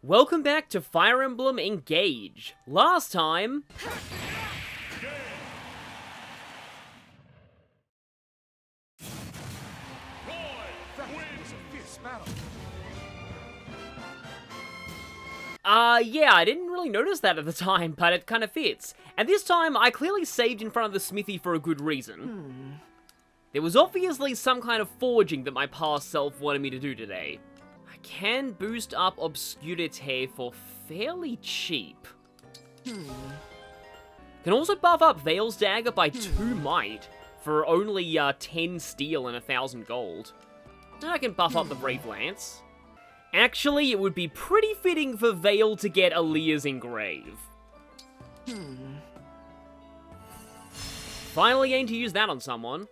Welcome back to Fire Emblem Engage. Last time... yeah, I didn't really notice that at the time, but it kind of fits. And this time, I clearly saved in front of the smithy for a good reason. There was obviously some kind of forging that my past self wanted me to do today. I can boost up Obscurite for fairly cheap. Can also buff up Veil's Dagger by 2 might for only 10 steel and 1,000 gold. And I can buff up the Brave Lance. Actually, it would be pretty fitting for Veil to get Aaliyah's Engrave. Finally aim to use that on someone.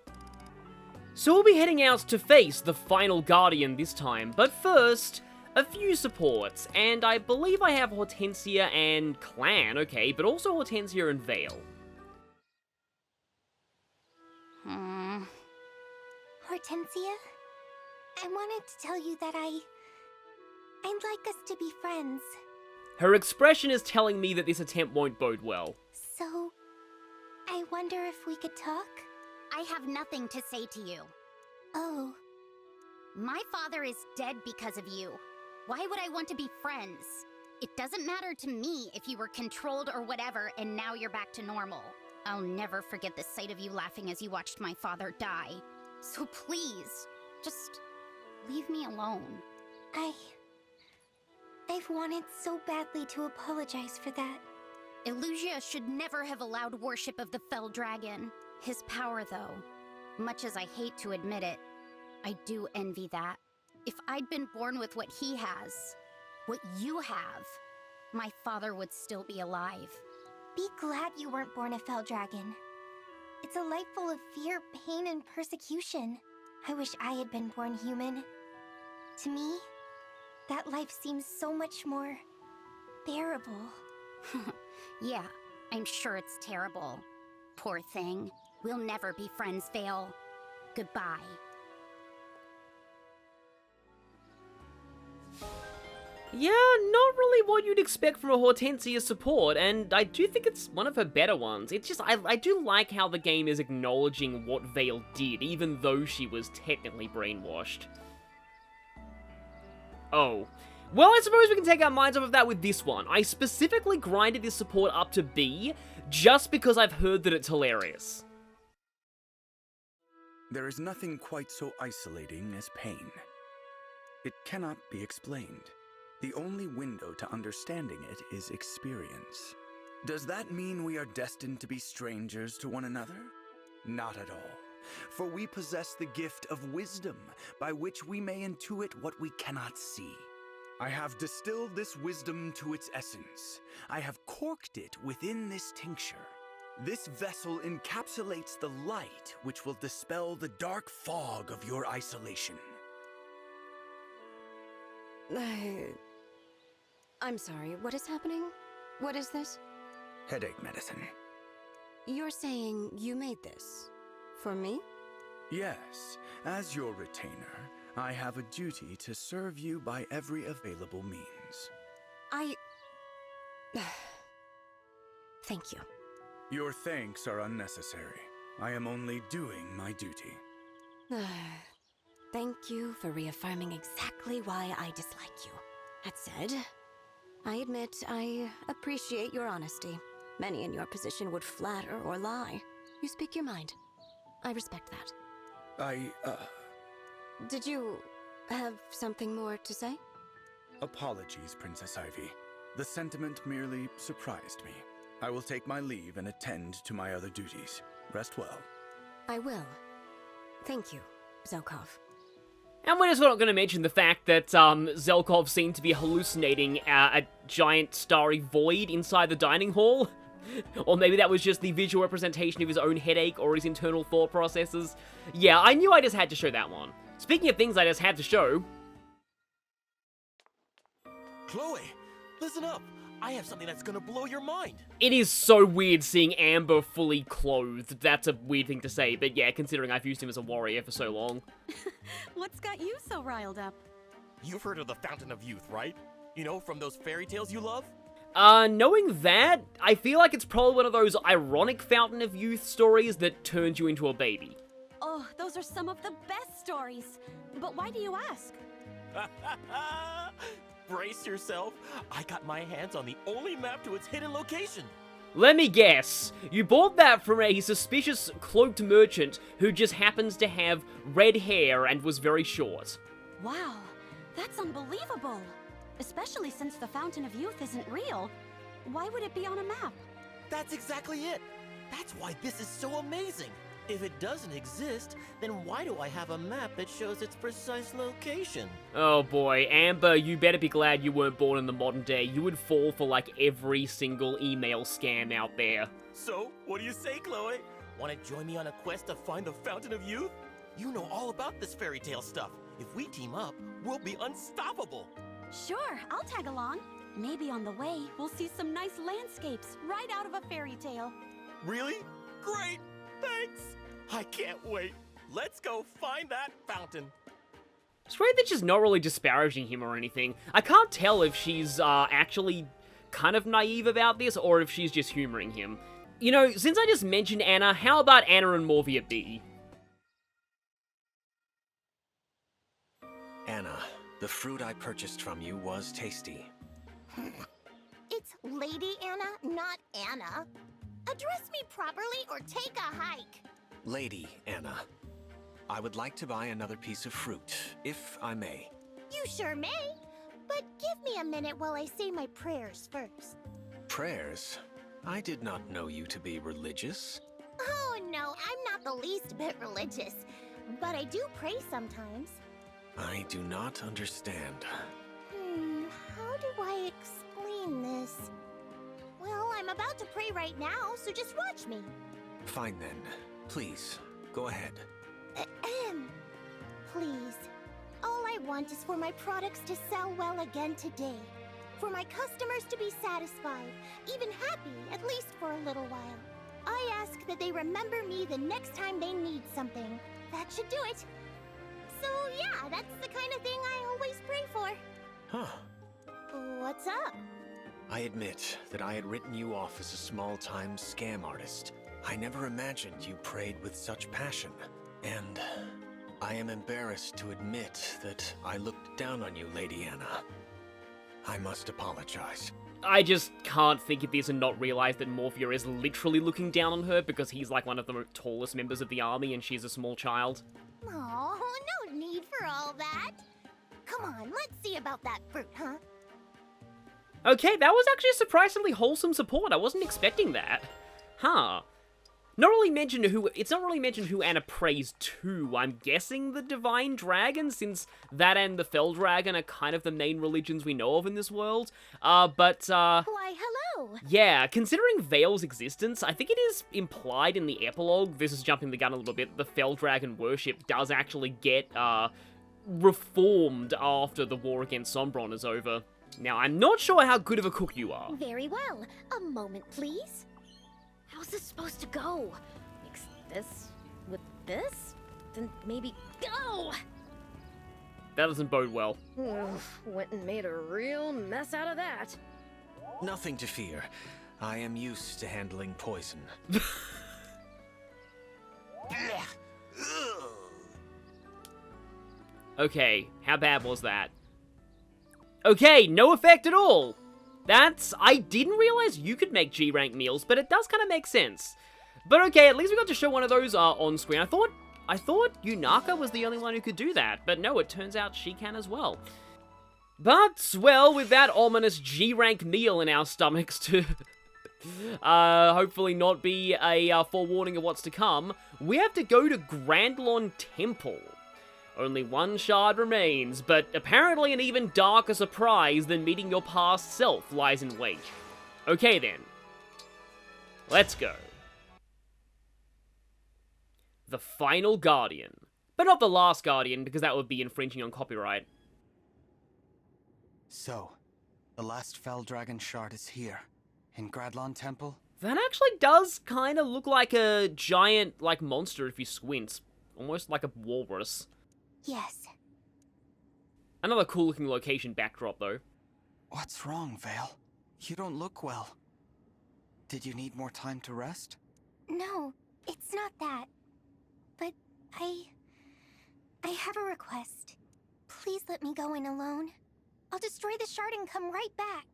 So we'll be heading out to face the final Guardian this time, but first, a few supports, and I believe I have Hortensia and Clan, okay, but also Hortensia and Veil. Hortensia? I wanted to tell you that I'd like us to be friends. Her expression is telling me that this attempt won't bode well. So, I wonder if we could talk? I have nothing to say to you. Oh. My father is dead because of you. Why would I want to be friends? It doesn't matter to me if you were controlled or whatever and now you're back to normal. I'll never forget the sight of you laughing as you watched my father die. So please, just leave me alone. I've wanted so badly to apologize for that. Illusia should never have allowed worship of the Fell Dragon. His power, though, much as I hate to admit it, I do envy that. If I'd been born with what he has, what you have, my father would still be alive. Be glad you weren't born a Fell Dragon. It's a life full of fear, pain, and persecution. I wish I had been born human. To me, that life seems so much more bearable. Yeah, I'm sure it's terrible. Poor thing. We'll never be friends, Veil. Goodbye. Yeah, not really what you'd expect from a Hortensia support, and I do think it's one of her better ones. It's just, I do like how the game is acknowledging what Veil did, even though she was technically brainwashed. Oh. Well, I suppose we can take our minds off of that with this one. I specifically grinded this support up to B, just because I've heard that it's hilarious. There is nothing quite so isolating as pain. It cannot be explained. The only window to understanding it is experience. Does that mean we are destined to be strangers to one another? Not at all. For we possess the gift of wisdom, by which we may intuit what we cannot see. I have distilled this wisdom to its essence. I have corked it within this tincture. This vessel encapsulates the light which will dispel the dark fog of your isolation. I'm sorry, what is happening? What is this? Headache medicine. You're saying you made this? For me? Yes, as your retainer, I have a duty to serve you by every available means. Thank you. Your thanks are unnecessary. I am only doing my duty. Thank you for reaffirming exactly why I dislike you. That said, I admit I appreciate your honesty. Many in your position would flatter or lie. You speak your mind. I respect that. Did you have something more to say? Apologies, Princess Ivy. The sentiment merely surprised me. I will take my leave and attend to my other duties. Rest well. I will. Thank you, Zelkov. And we're just not going to mention the fact that Zelkov seemed to be hallucinating a giant starry void inside the dining hall. Or maybe that was just the visual representation of his own headache or his internal thought processes. Yeah, I knew I just had to show that one. Speaking of things I just had to show... Chloe, listen up. I have something that's gonna blow your mind. It is so weird seeing Amber fully clothed. That's a weird thing to say, but yeah, considering I've used him as a warrior for so long. What's got you so riled up? You've heard of the Fountain of Youth, right? You know, from those fairy tales you love? Knowing that, I feel like it's probably one of those ironic Fountain of Youth stories that turns you into a baby. Oh, those are some of the best stories. But why do you ask? Brace yourself. I got my hands on the only map to its hidden location. Let me guess, you bought that from a suspicious cloaked merchant who just happens to have red hair and was very short. Wow, that's unbelievable. Especially since the Fountain of Youth isn't real. Why would it be on a map? That's exactly it. That's why this is so amazing. If it doesn't exist, then why do I have a map that shows its precise location? Oh boy, Amber, you better be glad you weren't born in the modern day. You would fall for like every single email scam out there. So, what do you say, Chloe? Want to join me on a quest to find the Fountain of Youth? You know all about this fairy tale stuff. If we team up, we'll be unstoppable. Sure, I'll tag along. Maybe on the way, we'll see some nice landscapes right out of a fairy tale. Really? Great! Thanks! I can't wait. Let's go find that fountain. It's great that she's not really disparaging him or anything. I can't tell if she's actually kind of naive about this or if she's just humoring him. You know, since I just mentioned Anna, how about Anna and Morvia B? Anna, the fruit I purchased from you was tasty. It's Lady Anna, not Anna. Address me properly or take a hike. Lady Anna, I would like to buy another piece of fruit, if I may. You sure may, but give me a minute while I say my prayers first. Prayers? I did not know you to be religious. Oh no, I'm not the least bit religious, but I do pray sometimes. I do not understand. How do I explain this? Well, I'm about to pray right now, so just watch me. Fine then. Please, go ahead. Please. All I want is for my products to sell well again today. For my customers to be satisfied, even happy, at least for a little while. I ask that they remember me the next time they need something. That should do it. So yeah, that's the kind of thing I always pray for. Huh. What's up? I admit that I had written you off as a small-time scam artist. I never imagined you prayed with such passion. And I am embarrassed to admit that I looked down on you, Lady Anna. I must apologize. I just can't think of this and not realize that Morvia is literally looking down on her because he's like one of the tallest members of the army and she's a small child. Oh, no need for all that. Come on, let's see about that fruit, huh? Okay, that was actually a surprisingly wholesome support. I wasn't expecting that. Huh. It's not really mentioned who Anna prays to. I'm guessing the Divine Dragon, since that and the Fell Dragon are kind of the main religions we know of in this world. Why, hello. Yeah, considering Vale's existence, I think it is implied in the epilogue, this is jumping the gun a little bit, the Fell Dragon worship does actually get, reformed after the war against Sombron is over. Now, I'm not sure how good of a cook you are. Very well. A moment, please. How's this supposed to go? Mix this with this? Then maybe go! That doesn't bode well. Went and made a real mess out of that. Nothing to fear. I am used to handling poison. Okay, how bad was that? Okay, no effect at all! I didn't realize you could make G-rank meals, but it does kind of make sense. But okay, at least we got to show one of those on screen. I thought Yunaka was the only one who could do that, but no, it turns out she can as well. But, well, with that ominous G-rank meal in our stomachs to hopefully not be a forewarning of what's to come, we have to go to Grandlon Temple. Only one shard remains, but apparently an even darker surprise than meeting your past self lies in wait. Okay then. Let's go. The final Guardian. But not the last Guardian, because that would be infringing on copyright. So, the last Fell Dragon shard is here, in Gradlon Temple? That actually does kind of look like a giant, monster if you squint. Almost like a walrus. Yes. Another cool-looking location backdrop, though. What's wrong, Vale? You don't look well. Did you need more time to rest? No, it's not that. But I have a request. Please let me go in alone. I'll destroy the shard and come right back.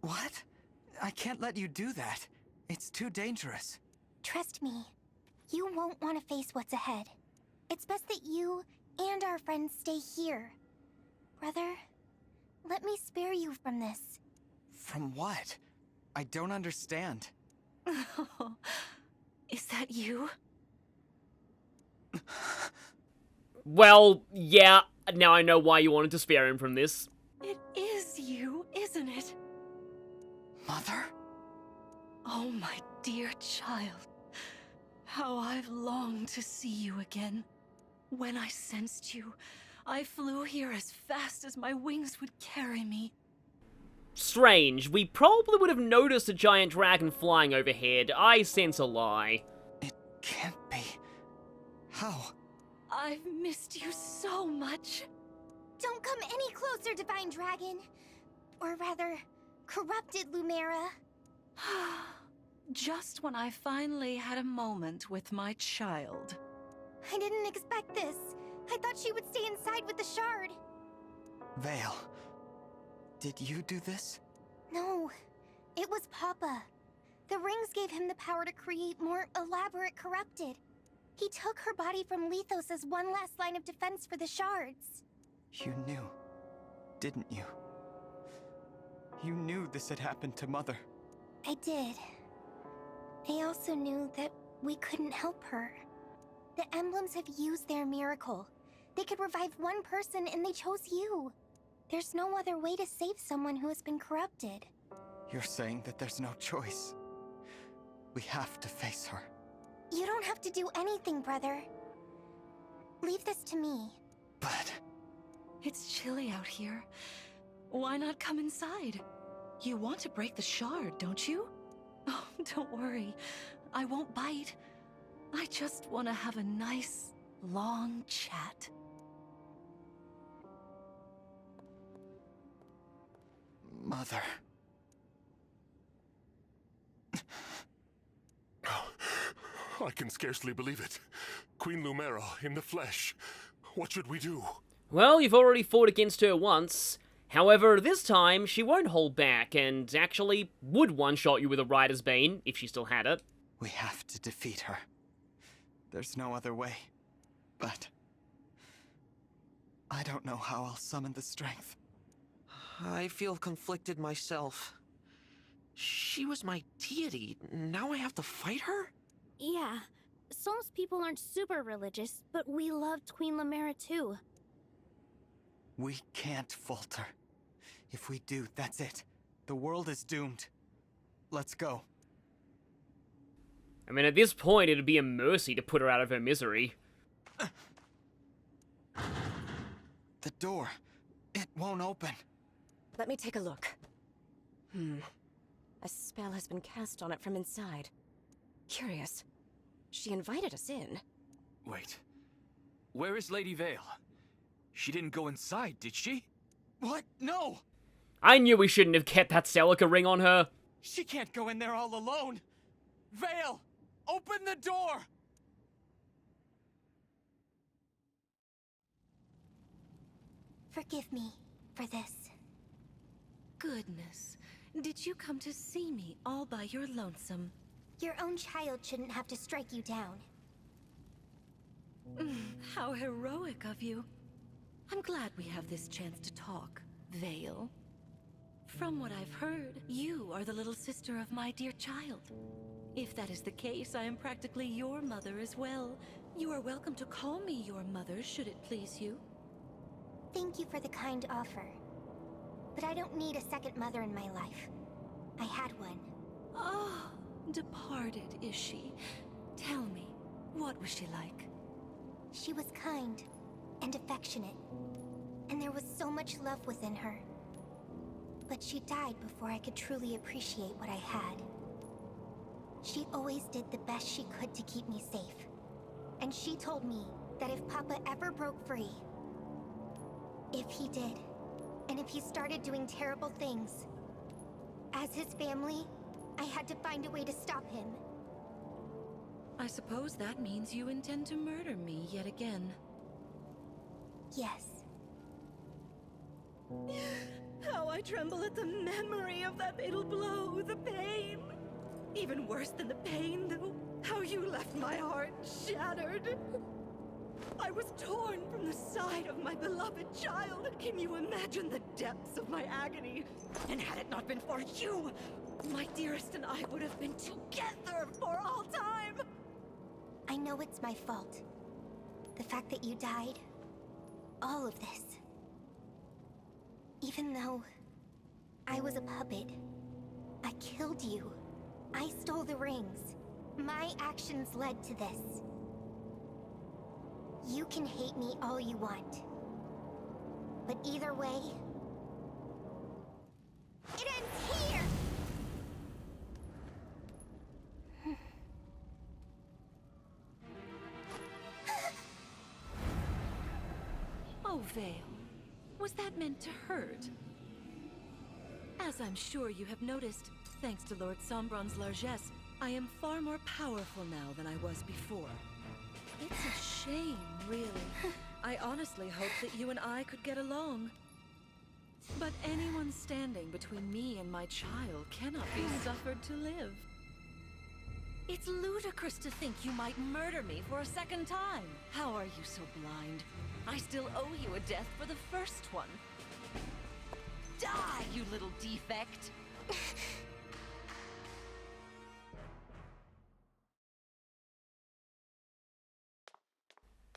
What? I can't let you do that. It's too dangerous. Trust me, you won't want to face what's ahead. It's best that you and our friends stay here. Brother, let me spare you from this. From what? I don't understand. Is that you? Well, yeah, now I know why you wanted to spare him from this. It is you, isn't it? Mother? Oh, my dear child. How I've longed to see you again. When I sensed you, I flew here as fast as my wings would carry me. Strange, we probably would have noticed a giant dragon flying overhead. I sense a lie. It can't be. How? I've missed you so much. Don't come any closer, Divine Dragon. Or rather, corrupted Lumera. Just when I finally had a moment with my child. I didn't expect this. I thought she would stay inside with the shard. Vale, did you do this? No, it was Papa. The rings gave him the power to create more elaborate corrupted. He took her body from Lethos as one last line of defense for the shards. You knew, didn't you? You knew this had happened to Mother. I did. I also knew that we couldn't help her. The emblems have used their miracle. They could revive one person and they chose you. There's no other way to save someone who has been corrupted. You're saying that there's no choice. We have to face her. You don't have to do anything, brother. Leave this to me. But... It's chilly out here. Why not come inside? You want to break the shard, don't you? Oh, don't worry. I won't bite. I just want to have a nice, long chat. Mother... I can scarcely believe it. Queen Lumera in the flesh. What should we do? Well, you've already fought against her once. However, this time, she won't hold back, and actually would one-shot you with a Rider's Bane, if she still had it. We have to defeat her. There's no other way. But... I don't know how I'll summon the strength. I feel conflicted myself. She was my deity. Now I have to fight her? Yeah, Sol's people aren't super religious, but we loved Queen Lumera too. We can't falter. If we do, that's it. The world is doomed. Let's go. I mean, at this point, it'd be a mercy to put her out of her misery. The door. It won't open. Let me take a look. A spell has been cast on it from inside. Curious. She invited us in. Wait. Where is Lady Vale? She didn't go inside, did she? What? No! I knew we shouldn't have kept that Celica ring on her. She can't go in there all alone! Vale! Open the door! Forgive me for this. Goodness. Did you come to see me all by your lonesome? Your own child shouldn't have to strike you down. How heroic of you. I'm glad we have this chance to talk, Vale. From what I've heard, you are the little sister of my dear child. If that is the case, I am practically your mother as well. You are welcome to call me your mother, should it please you. Thank you for the kind offer. But I don't need a second mother in my life. I had one. Oh, departed is she? Tell me, what was she like? She was kind and affectionate, and there was so much love within her. But she died before I could truly appreciate what I had. She always did the best she could to keep me safe. And she told me that if Papa ever broke free, if he did, And if he started doing terrible things, as his family, I had to find a way to stop him. I suppose that means you intend to murder me yet again. Yes. How I tremble at the memory of that fatal blow, the pain. Even worse than the pain, though, how you left my heart shattered. I was torn from the side of my beloved child. Can you imagine the depths of my agony? And had it not been for you, my dearest and I would have been together for all time. I know it's my fault. The fact that you died. All of this. Even though I was a puppet, I killed you. I stole the rings. My actions led to this. You can hate me all you want. But either way, it ends here! Oh, Vale. Was that meant to hurt? As I'm sure you have noticed, thanks to Lord Sombron's largesse, I am far more powerful now than I was before. It's a shame, really. I honestly hoped that you and I could get along. But anyone standing between me and my child cannot be suffered to live. It's ludicrous to think you might murder me for a second time. How are you so blind? I still owe you a death for the first one. Die, you little defect!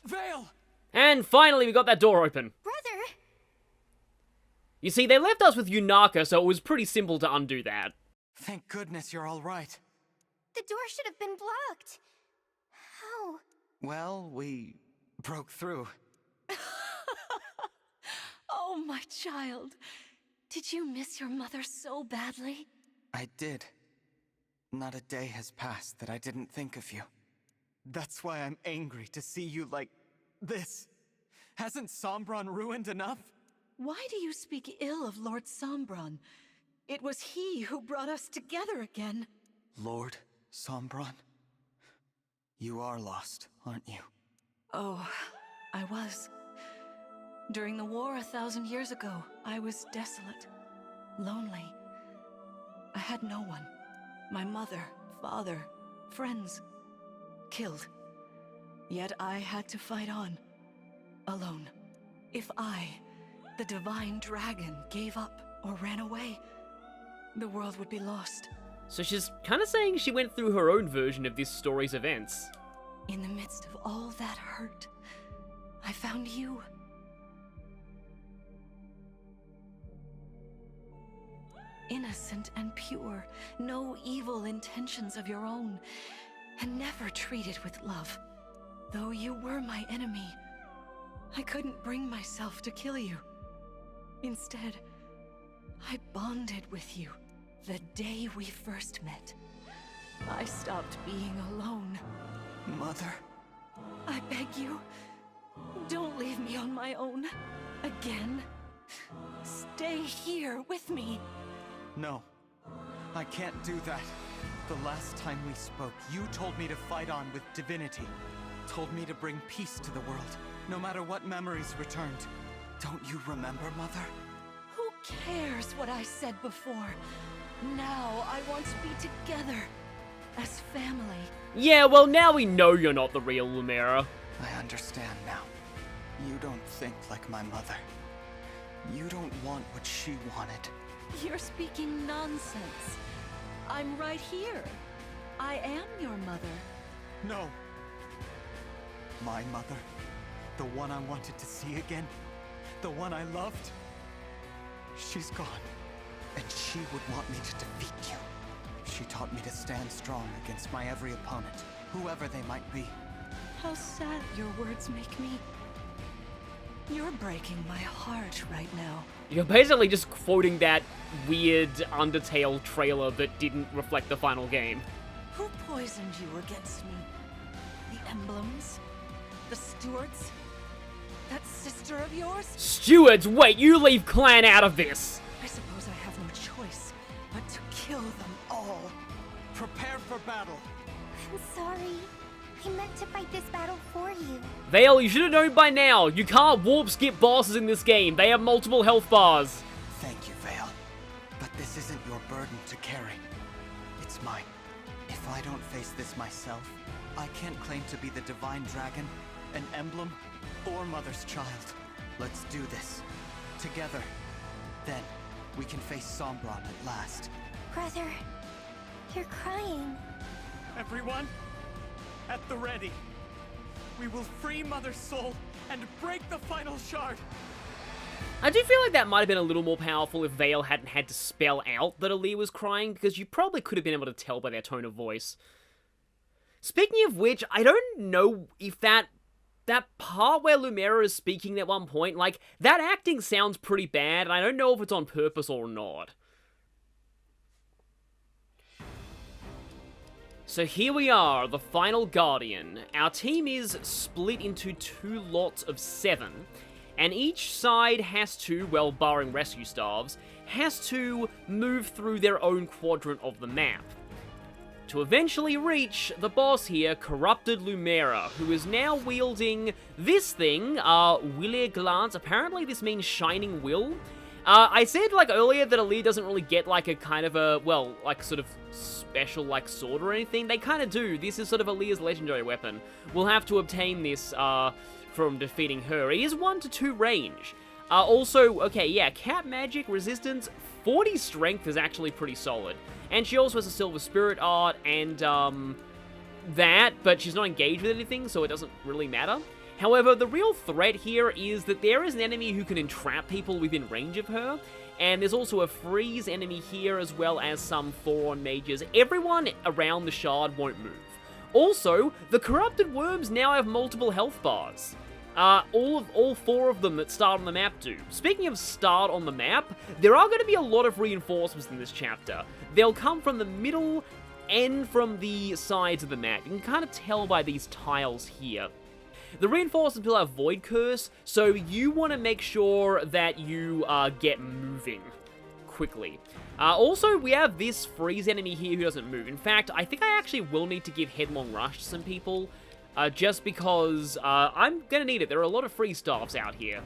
Vale! And finally, we got that door open. Brother! You see, they left us with Yunaka, so it was pretty simple to undo that. Thank goodness you're all right. The door should have been blocked. How? Well, we broke through. Oh, my child. Did you miss your mother so badly? I did. Not a day has passed that I didn't think of you. That's why I'm angry to see you like this. Hasn't Sombron ruined enough? Why do you speak ill of Lord Sombron? It was he who brought us together again. Lord Sombron? You are lost, aren't you? Oh, I was. During the war 1,000 years ago, I was desolate, lonely. I had no one. My mother, father, friends, killed. Yet I had to fight on, alone. If I, the divine dragon, gave up or ran away, the world would be lost. So she's kind of saying she went through her own version of this story's events. In the midst of all that hurt, I found you. Innocent and pure, no evil intentions of your own, and never treated with love. Though you were my enemy, I couldn't bring myself to kill you. Instead, I bonded with you the day we first met. I stopped being alone. Mother? I beg you, don't leave me on my own again. Stay here with me. No, I can't do that. The last time we spoke, you told me to fight on with divinity. Told me to bring peace to the world, no matter what memories returned. Don't you remember, Mother? Who cares what I said before? Now I want to be together, as family. Yeah, well, now we know you're not the real Lumera. I understand now. You don't think like my mother. You don't want what she wanted. You're speaking nonsense. I'm right here. I am your mother. No. My mother. The one I wanted to see again. The one I loved. She's gone. And she would want me to defeat you. She taught me to stand strong against my every opponent, whoever they might be. How sad your words make me. You're breaking my heart right now. You're basically just quoting that weird Undertale trailer that didn't reflect the final game. Who poisoned you against me? The emblems? The stewards? That sister of yours? Stewards, wait, you leave Clan out of this! I suppose I have no choice but to kill them all. Prepare for battle. I'm sorry. I meant to fight this battle for you. Vale, you should have known by now. You can't warp skip bosses in this game. They have multiple health bars. Thank you, Vale. But this isn't your burden to carry. It's mine. If I don't face this myself, I can't claim to be the divine dragon, an emblem, or Mother's child. Let's do this. Together. Then, we can face Sombron at last. Brother, you're crying. Everyone, at the ready. We will free Mother's soul and break the final shard. I do feel like that might have been a little more powerful if Vale hadn't had to spell out that Aaliyah was crying, because you probably could have been able to tell by their tone of voice. Speaking of which, I don't know if that part where Lumera is speaking at one point, like, that acting sounds pretty bad, and I don't know if it's on purpose or not. So here we are, the final Guardian. Our team is split into 2 lots of 7, and each side has to, well, barring rescue staffs, has to move through their own quadrant of the map to eventually reach the boss here, Corrupted Lumera, who is now wielding this thing, Wille Glance. Apparently this means Shining Will. I said, like, earlier that Aaliyah doesn't really get, like, a kind of a, well, like, sort of special, like, sword or anything. They kind of do. This is sort of Aaliyah's legendary weapon. We'll have to obtain this, from defeating her. It is 1 to 2 range. Also, okay, yeah, Cat Magic, Resistance, 40 Strength is actually pretty solid. And she also has a Silver Spirit Art and, that, but she's not engaged with anything, so it doesn't really matter. However, the real threat here is that there is an enemy who can entrap people within range of her, and there's also a freeze enemy here, as well as some 4-on mages. Everyone around the shard won't move. Also, the Corrupted Worms now have multiple health bars. All 4 of them that start on the map do. Speaking of start on the map, there are going to be a lot of reinforcements in this chapter. They'll come from the middle and from the sides of the map. You can kind of tell by these tiles here. The reinforcements will have Void Curse, so you want to make sure that you get moving quickly. Also, we have this freeze enemy here who doesn't move. In fact, I think I actually will need to give Headlong Rush to some people, just because I'm going to need it. There are a lot of free staffs out here.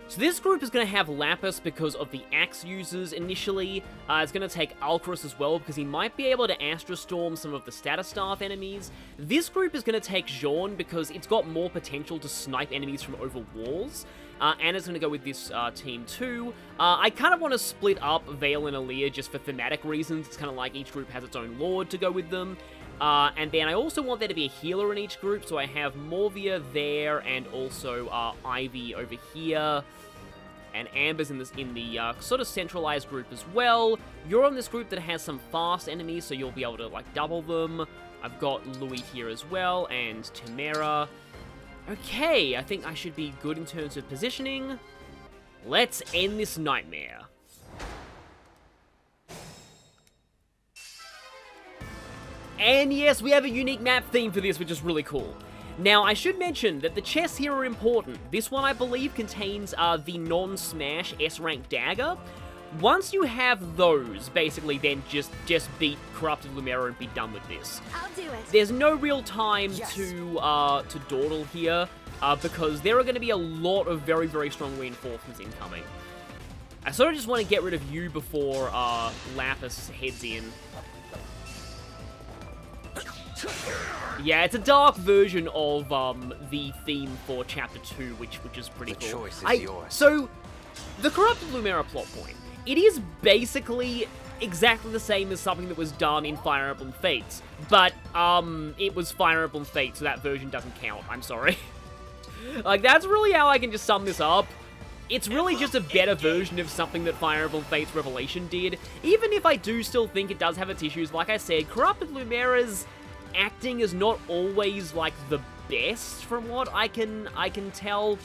So this group is going to have Lapis because of the axe users initially. It's going to take Alcaris as well because he might be able to Astra Storm some of the Status Staff enemies. This group is going to take Jean because it's got more potential to snipe enemies from over walls. And it's going to go with this team too. I kind of want to split up Vale and Aaliyah just for thematic reasons. It's kind of like each group has its own lord to go with them. And then I also want there to be a healer in each group, so I have Morvia there and also Ivy over here. And Amber's in the sort of centralized group as well. You're on this group that has some fast enemies, so you'll be able to, like, double them. I've got Louis here as well, and Tamara. Okay, I think I should be good in terms of positioning. Let's end this nightmare. And yes, we have a unique map theme for this, which is really cool. Now, I should mention that the chests here are important. This one, I believe, contains the non-smash S-rank dagger. Once you have those, basically, then just beat Corrupted Lumera and be done with this. I'll do it. There's no real time to dawdle here, because there are going to be a lot of very, very strong reinforcements incoming. I sort of just want to get rid of you before Lapis heads in. Yeah, it's a dark version of the theme for Chapter 2, which is pretty cool. The choice is yours. So, the Corrupted Lumera plot point, it is basically exactly the same as something that was done in Fire Emblem Fates, but it was Fire Emblem Fates, so that version doesn't count. I'm sorry. Like, that's really how I can just sum this up. It's really just a better version of something that Fire Emblem Fates Revelation did, even if I do still think it does have its issues. Like I said, Corrupted Lumera's acting is not always, like, the best from what I can tell.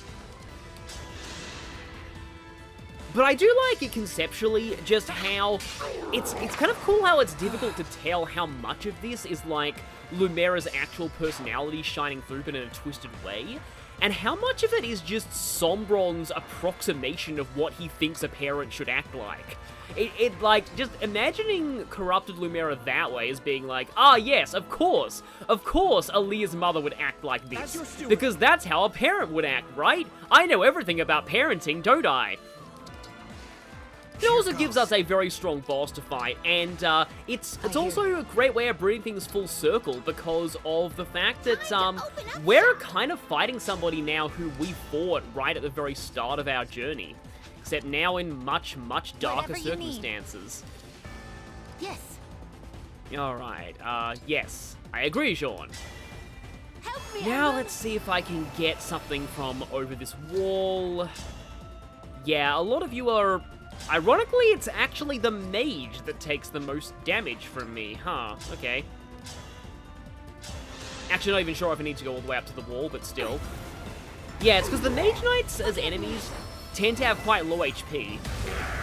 But I do like it conceptually, just how it's kind of cool how it's difficult to tell how much of this is like Lumera's actual personality shining through, but in a twisted way, and how much of it is just Sombron's approximation of what he thinks a parent should act like. It like, just imagining corrupted Lumera that way as being like, ah yes, of course, Aaliyah's mother would act like this, because that's how a parent would act, right? I know everything about parenting, don't I? It also gives us a very strong boss to fight, and it's also a great way of bringing things full circle because of the fact that we're kind of fighting somebody now who we fought right at the very start of our journey, except now in much, much darker circumstances. Yes. Alright, yes, I agree, Sean. Help me, Now Emma. let's see if I can get something from over this wall. Yeah, a lot of you are... Ironically, it's actually the mage that takes the most damage from me, huh? Okay. Actually, not even sure if I need to go all the way up to the wall, but still. Yeah, it's because the mage knights as enemies tend to have quite low HP.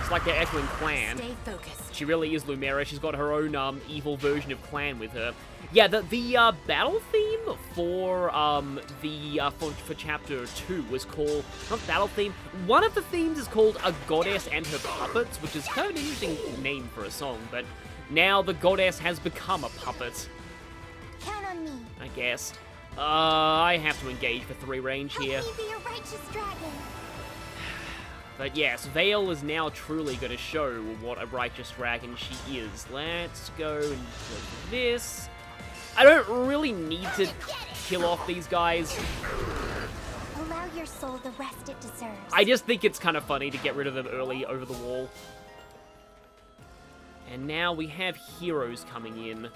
It's like their echoing clan. Stay focused. She really is Lumera. She's got her own evil version of clan with her. Yeah, the battle theme for for chapter 2 was called, not battle theme, one of the themes is called A Goddess and Her Puppets, which is kind of an interesting name for a song, but now the goddess has become a puppet. Count on me. I guess. I have to engage for 3 range here. Help me be a righteous dragon. But yes, Vale is now truly going to show what a righteous dragon she is. Let's go and do this. I don't really need to kill off these guys. Allow your soul the rest it deserves. I just think it's kind of funny to get rid of them early over the wall. And now we have heroes coming in.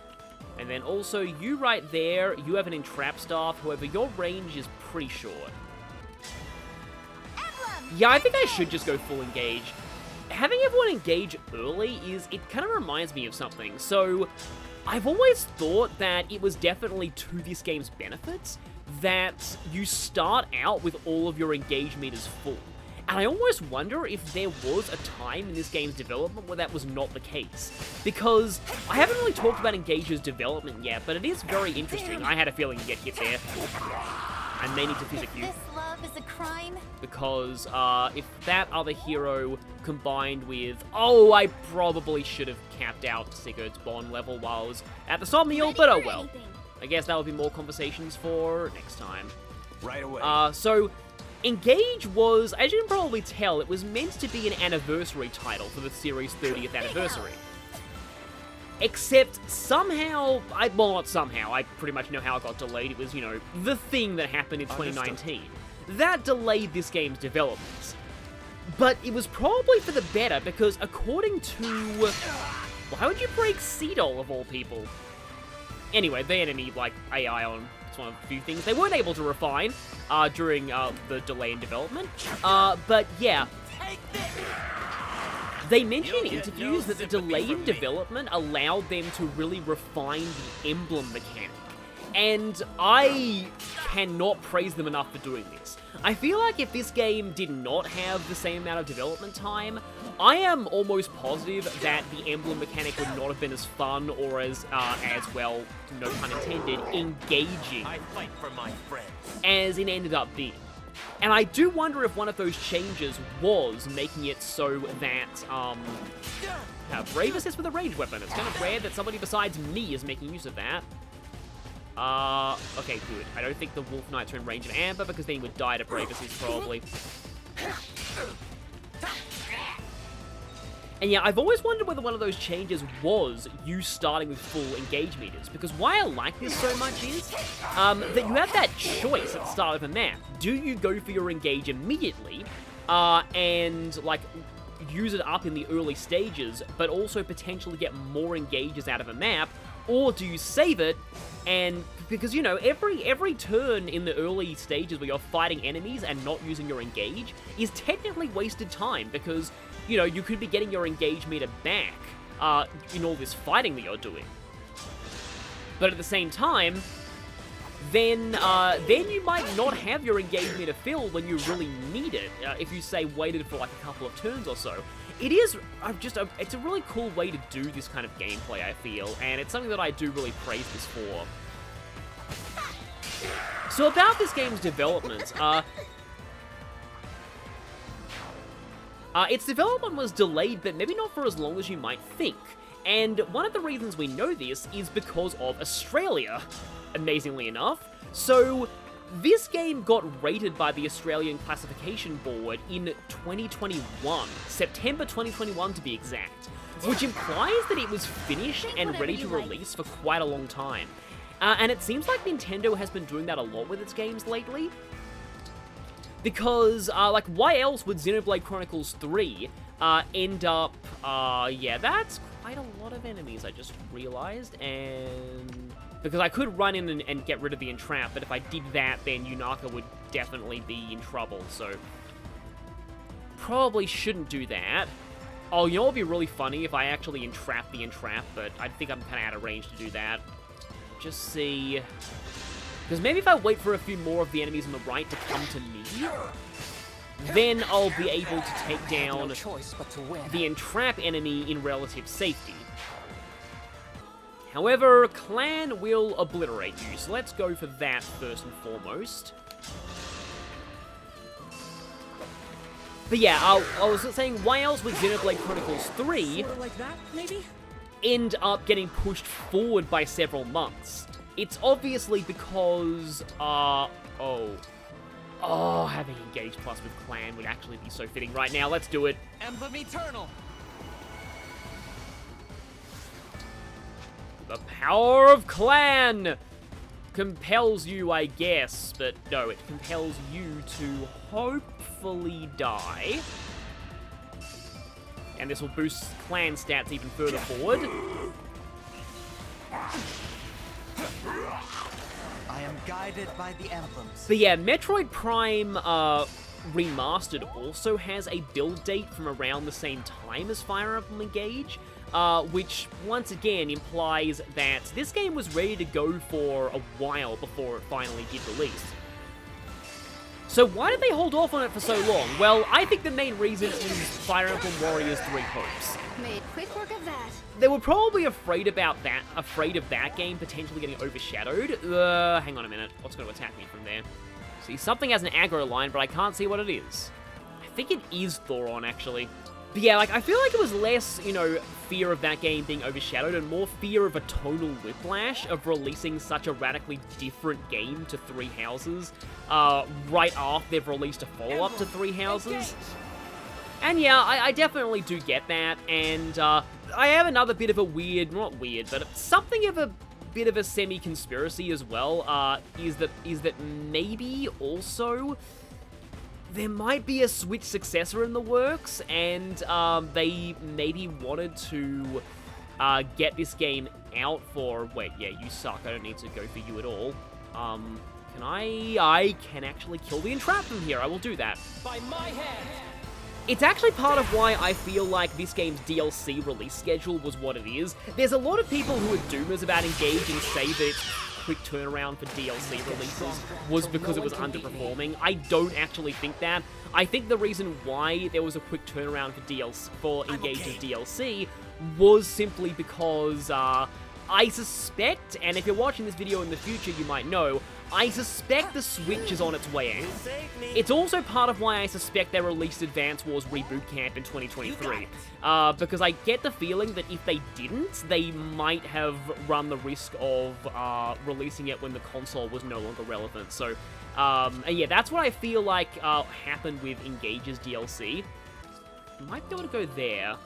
And then also, you right there, you have an entrap staff, however, your range is pretty short. Yeah, I think I should just go full engage. Having everyone engage early it kind of reminds me of something. So, I've always thought that it was definitely to this game's benefits that you start out with all of your engage meters full. And I almost wonder if there was a time in this game's development where that was not the case. Because I haven't really talked about Engage's development yet, but it is very interesting. I had a feeling you'd get hit there. I may need to physic you. This love is a crime. Because if that other hero combined with... Oh, I probably should have capped out Sigurd's bond level while I was at the Somnial, but oh well. I guess that would be more conversations for next time. Right away. So, Engage was, as you can probably tell, it was meant to be an anniversary title for the series' 30th anniversary. Except somehow, well, not somehow, I pretty much know how it got delayed. It was, you know, the thing that happened in 2019. That delayed this game's development. But it was probably for the better, because according to... Why would you break Seedol, of all people? Anyway, the enemy, like, AI on... It's one of the few things they weren't able to refine during the delay in development. But yeah... They mentioned in interviews that the delay in development allowed them to really refine the emblem mechanic. And I cannot praise them enough for doing this. I feel like if this game did not have the same amount of development time, I am almost positive that the emblem mechanic would not have been as fun or as well, no pun intended, engaging I fight for my friends. as it ended up being. And I do wonder if one of those changes was making it so that, Brave assists with a ranged weapon. It's kind of rare that somebody besides me is making use of that. Okay, good. I don't think the Wolf Knights are in range of Amber, because then he would die to Brave assist, probably. And yeah, I've always wondered whether one of those changes was you starting with full engage meters, because why I like this so much is that you have that choice at the start of a map. Do you go for your engage immediately and like use it up in the early stages, but also potentially get more engages out of a map, or do you save it and... Because, you know, every turn in the early stages where you're fighting enemies and not using your engage is technically wasted time, because, you know, you could be getting your engage meter back in all this fighting that you're doing. But at the same time, then you might not have your engage meter filled when you really need it, if you, say, waited for like a couple of turns or so. It is it's a really cool way to do this kind of gameplay, I feel, and it's something that I do really praise this for. So about this game's development, its development was delayed, but maybe not for as long as you might think. And one of the reasons we know this is because of Australia, amazingly enough. So this game got rated by the Australian Classification Board in 2021, September 2021 to be exact, which implies that it was finished and ready to release for quite a long time. And it seems like Nintendo has been doing that a lot with its games lately. Because, like, why else would Xenoblade Chronicles 3 end up, yeah, that's quite a lot of enemies, I just realized, and because I could run in and get rid of the entrap, but if I did that, then Yunaka would definitely be in trouble, so probably shouldn't do that. Oh, you know what would be really funny if I actually entrap the entrap, but I think I'm kind of out of range to do that. Just see, because maybe if I wait for a few more of the enemies on the right to come to me, then I'll be able to take down the entrap enemy in relative safety. However, Clan will obliterate you, so let's go for that first and foremost. But yeah, I was saying, why else would Xenoblade Chronicles 3 end up getting pushed forward by several months? It's obviously because, having Engage Plus with Clan would actually be so fitting right now. Let's do it. Emblem Eternal. The power of Clan compels you, I guess, but no, it compels you to hopefully die. And this will boost Clan stats even further forward. I am guided by the emblems. But yeah, Metroid Prime Remastered also has a build date from around the same time as Fire Emblem Engage, which once again implies that this game was ready to go for a while before it finally did release. So why did they hold off on it for so long? Well, I think the main reason is Fire Emblem Warriors 3 Hopes. Made quick work of that. They were probably afraid of that game potentially getting overshadowed. Hang on a minute. What's going to attack me from there? See, something has an aggro line, but I can't see what it is. I think it is Thoron, actually. But yeah, like, I feel like it was less, you know, fear of that game being overshadowed and more fear of a tonal whiplash of releasing such a radically different game to Three Houses right after they've released a follow-up to Three Houses. And yeah, I definitely do get that, and I have another bit of a weird, not weird, but something of a bit of a semi-conspiracy as well, is that maybe also there might be a Switch successor in the works, and they maybe wanted to get this game out for... Wait, yeah, you suck. I don't need to go for you at all. Can I can actually kill the entrap from here. I will do that. By my hand! It's actually part of why I feel like this game's DLC release schedule was what it is. There's a lot of people who are doomers about Engage and say that its quick turnaround for DLC releases was because it was underperforming. I don't actually think that. I think the reason why there was a quick turnaround for Engage's DLC was simply because I suspect, and if you're watching this video in the future, you might know, I suspect the Switch is on its way out. It's also part of why I suspect they released Advance Wars Reboot Camp in 2023. Because I get the feeling that if they didn't, they might have run the risk of releasing it when the console was no longer relevant. So, and yeah, that's what I feel like happened with Engage's DLC. Might be able to go there.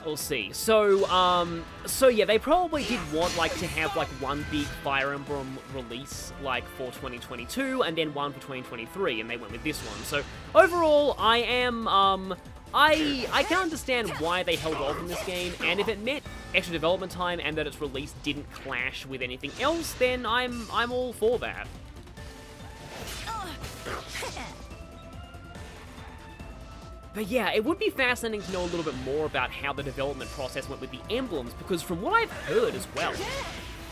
We'll see. So yeah, they probably did want, like, to have, like, one big Fire Emblem release, like, for 2022, and then one for 2023, and they went with this one. So, overall, I am, I can understand why they held off on this game, and if it meant extra development time and that its release didn't clash with anything else, then I'm all for that. But yeah, it would be fascinating to know a little bit more about how the development process went with the emblems, because from what I've heard as well,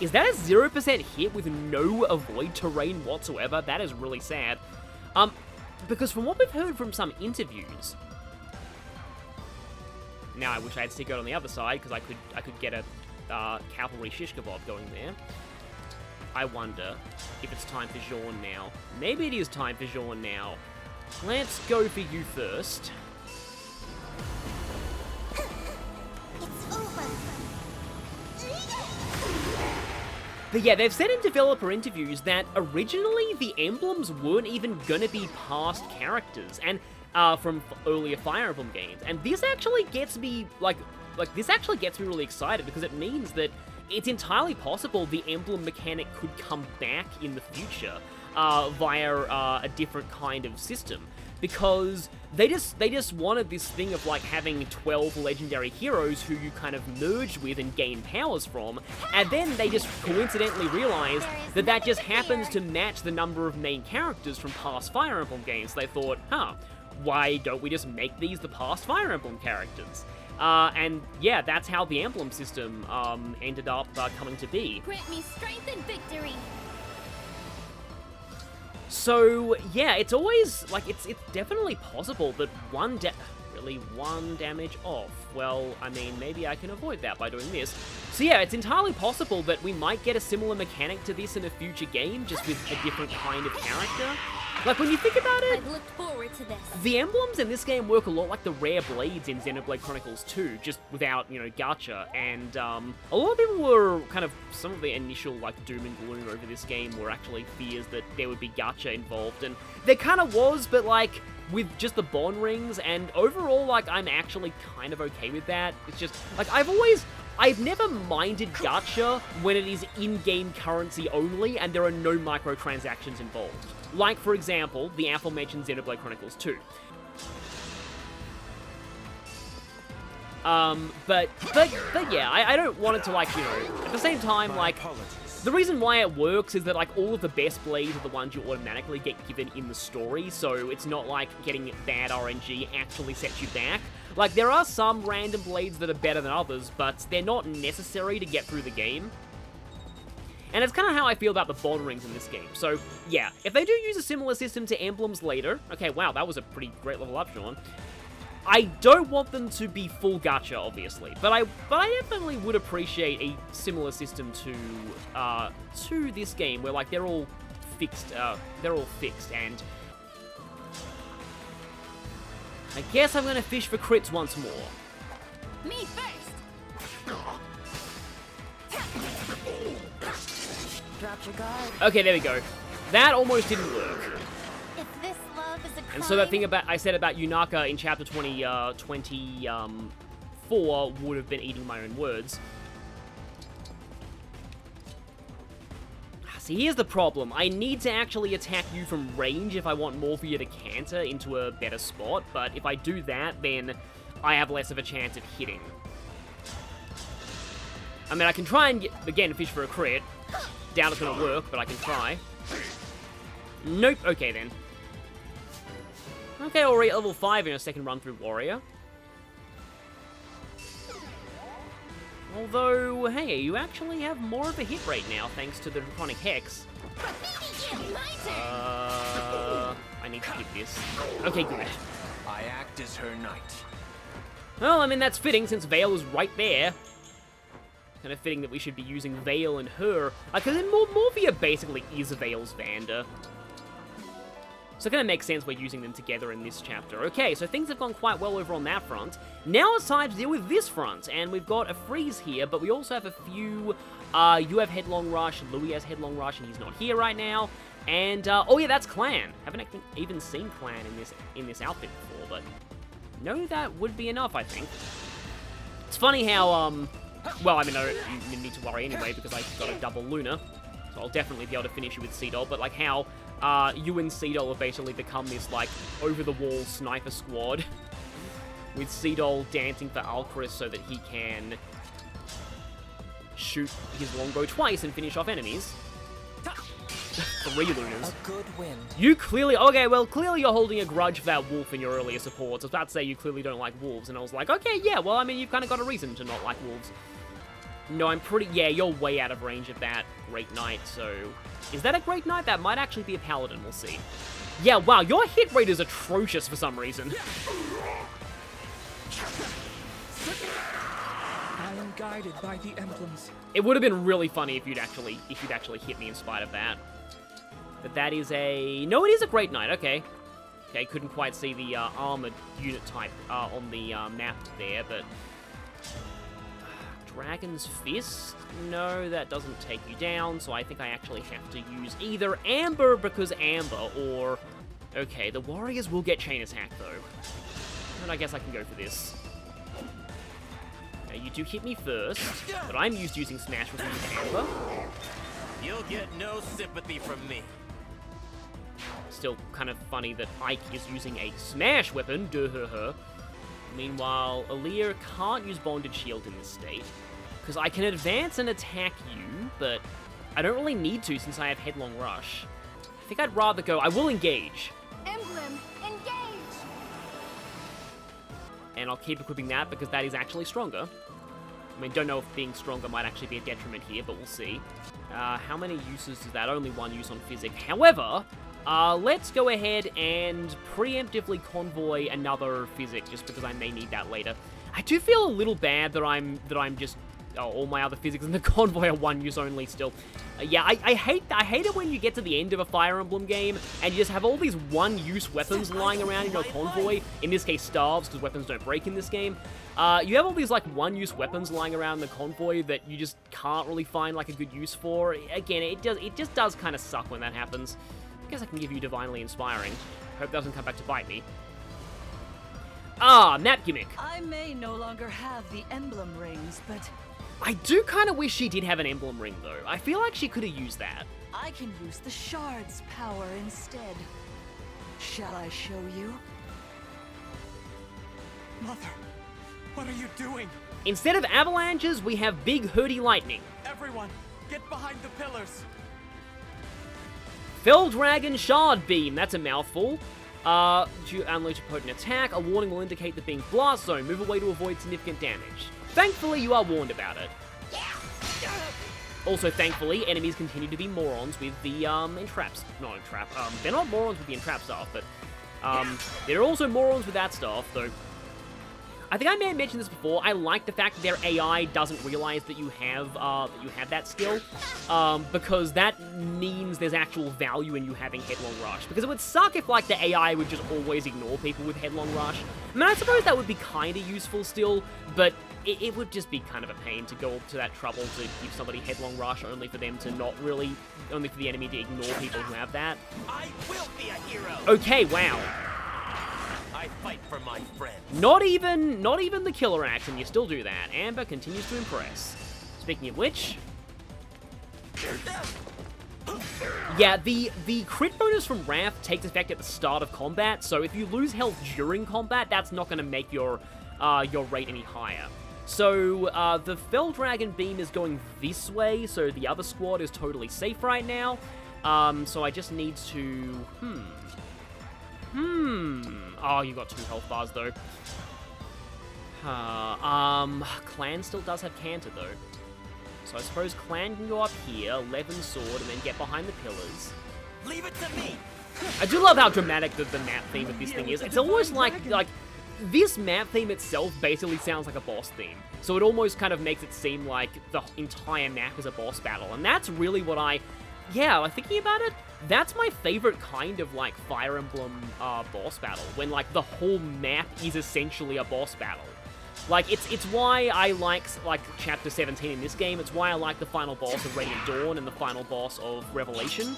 Is that a 0% hit with no avoid terrain whatsoever? That is really sad. Because from what we've heard from some interviews... Now I wish I had Seagoat on the other side, because I could get a cavalry shish kebab going there. I wonder if it's time for Jean now. Maybe it is time for Jean now. Let's go for you first. It's over. But yeah, they've said in developer interviews that originally the emblems weren't even gonna be past characters, and from earlier Fire Emblem games. And this actually gets me this actually gets me really excited, because it means that it's entirely possible the emblem mechanic could come back in the future via a different kind of system. Because they just wanted this thing of like having 12 legendary heroes who you kind of merge with and gain powers from, and then they just coincidentally realized that that just happens to match the number of main characters from past Fire Emblem games. They thought, why don't we just make these the past Fire Emblem characters? And yeah, that's how the emblem system ended up coming to be. Grant me strength and victory. So yeah, it's always like it's definitely possible that one damage off. Well, I mean, maybe I can avoid that by doing this. So yeah, it's entirely possible that we might get a similar mechanic to this in a future game, just with a different kind of character. Like, when you think about it, I've looked forward to this. The emblems in this game work a lot like the rare blades in Xenoblade Chronicles 2, just without, gacha, and a lot of people were some of the initial, doom and gloom over this game were actually fears that there would be gacha involved, and there kind of was, but, with just the bond rings, and overall, I'm actually kind of okay with that. It's just, I've never minded gacha when it is in-game currency only and there are no microtransactions involved. Like, for example, the aforementioned Xenoblade Chronicles 2. But yeah, I don't want it to, at the same time, the reason why it works is that, all of the best blades are the ones you automatically get given in the story, so it's not like getting bad RNG actually sets you back. There are some random blades that are better than others, but they're not necessary to get through the game. And it's kind of how I feel about the bond rings in this game. So, yeah, if they do use a similar system to emblems later... Okay, wow, that was a pretty great level up, Sean. I don't want them to be full gacha, obviously, but I definitely would appreciate a similar system to this game, where, they're all fixed, and... I guess I'm gonna fish for crits once more. Me first! Dropped your guard. Okay, there we go. That almost didn't work. If this love is a crime... And so that thing I said about Yunaka in chapter 24 would have been eating my own words. See, here's the problem. I need to actually attack you from range if I want Morphia to canter into a better spot, but if I do that, then I have less of a chance of hitting. I mean, I can try and, again, fish for a crit. Doubt it's gonna work, but I can try. Nope, okay then. Okay, already at level 5 in a second run through Warrior. Although, hey, you actually have more of a hit rate now, thanks to the Draconic Hex. I need to hit this. Okay, good. I act as her knight. Well, I mean, that's fitting, since Vale is right there. Kind of fitting that we should be using Vale and her. Because then Morphia basically is Vale's Vander. So it kind of makes sense we're using them together in this chapter. Okay, so things have gone quite well over on that front. Now it's time to deal with this front, and we've got a freeze here, but we also have a few... you have Headlong Rush, Louis has Headlong Rush, and he's not here right now. And, oh yeah, that's Clan. Haven't even seen Clan in this outfit before, but... No, that would be enough, I think. It's funny how, well, I mean, I don't need to worry anyway, because I got a double Luna. So I'll definitely be able to finish you with Seadoll, but, how... you and Seadoll have basically become this, over-the-wall sniper squad. With Seadoll dancing for Alcris so that he can shoot his longbow twice and finish off enemies. 3 Lunas. A good win. You clearly... Okay, well, clearly you're holding a grudge for that wolf in your earlier supports. I was about to say you clearly don't like wolves, and I was like, okay, yeah, well, I mean, you've kind of got a reason to not like wolves. No, I'm pretty... Yeah, you're way out of range of that Great Knight, so... Is that a Great Knight? That might actually be a Paladin, we'll see. Yeah, wow, your hit rate is atrocious for some reason. I am guided by the emblems. It would have been really funny if you'd actually hit me in spite of that. But that is a... No, it is a Great Knight, okay. Okay, couldn't quite see the armored unit type on the map there, but... Dragon's Fist? No, that doesn't take you down, so I think I actually have to use either Amber, because Amber, or... Okay, the Warriors will get Chain Attack, though. And I guess I can go for this. Okay, you do hit me first, but I'm used to using Smash with Amber. You'll get no sympathy from me. Still kind of funny that Ike is using a Smash weapon, duh-huh-huh. Meanwhile, Aaliyah can't use Bonded Shield in this state, because I can advance and attack you, but I don't really need to since I have Headlong Rush. I think I'd rather go... I will engage. Emblem, engage! And I'll keep equipping that because that is actually stronger. I mean, don't know if being stronger might actually be a detriment here, but we'll see. How many uses is that? Only one use on Physic. However... let's go ahead and preemptively convoy another Physic, just because I may need that later. I do feel a little bad that I'm just... Oh, all my other Physics in the convoy are one use only still. Yeah, I hate it when you get to the end of a Fire Emblem game, and you just have all these one-use weapons lying around in your convoy. In this case, staves, because weapons don't break in this game. You have all these, like, one-use weapons lying around in the convoy that you just can't really find, like, a good use for. Again, it just does kind of suck when that happens. I guess I can give you Divinely Inspiring. Hope that doesn't come back to bite me. Ah, map gimmick. I may no longer have the emblem rings, but... I do kind of wish she did have an emblem ring, though. I feel like she could have used that. I can use the shard's power instead. Shall I show you? Mother, what are you doing? Instead of avalanches, we have big hurdy lightning. Everyone, get behind the pillars. Fell Dragon Shard Beam, that's a mouthful. To unleash a potent attack, a warning will indicate the being's blast zone. Move away to avoid significant damage. Thankfully, you are warned about it. Also, thankfully, enemies continue to be morons with the, entraps. Not entrap, they're not morons with the entrap stuff, but, they're also morons with that stuff, though. I think I may have mentioned this before. I like the fact that their AI doesn't realize that you have that skill, because that means there's actual value in you having Headlong Rush. Because it would suck if, like, the AI would just always ignore people with Headlong Rush. I mean, I suppose that would be kind of useful still, but it would just be kind of a pain to go to that trouble to give somebody Headlong Rush only for them to not really, only for the enemy to ignore people who have that. I will be a hero. Okay, wow. I fight for my friends. Not even the killer axe, and you still do that. Amber continues to impress. Speaking of which... Yeah, the crit bonus from Wrath takes effect at the start of combat, so if you lose health during combat, that's not going to make your rate any higher. So, the Fell Dragon Beam is going this way, so the other squad is totally safe right now. So I just need to... Oh, you got 2 health bars, though. Clan still does have Canter, though. So I suppose Clan can go up here, Levin Sword, and then get behind the pillars. Leave it to me! I do love how dramatic the map theme of this thing is. It's almost like, this map theme itself basically sounds like a boss theme. So it almost kind of makes it seem like the entire map is a boss battle. And that's really what yeah, thinking about it, that's my favorite kind of, like, Fire Emblem boss battle, when, like, the whole map is essentially a boss battle. Like, it's why I like, Chapter 17 in this game, it's why I like the final boss of Radiant Dawn and the final boss of Revelation.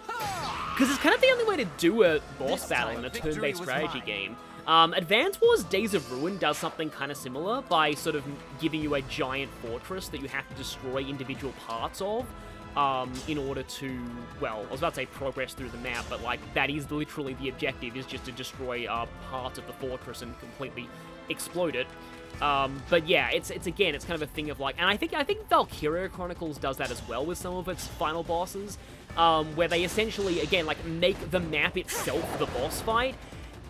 Because it's kind of the only way to do a boss battle in a turn-based strategy game. Advance Wars Days of Ruin does something kind of similar by sort of giving you a giant fortress that you have to destroy individual parts of. In order to, well, I was about to say progress through the map, but, like, that is literally the objective, is just to destroy parts of the fortress and completely explode it. But yeah, it's again, it's kind of a thing of, like, and I think Valkyria Chronicles does that as well with some of its final bosses, where they essentially, again, like, make the map itself the boss fight.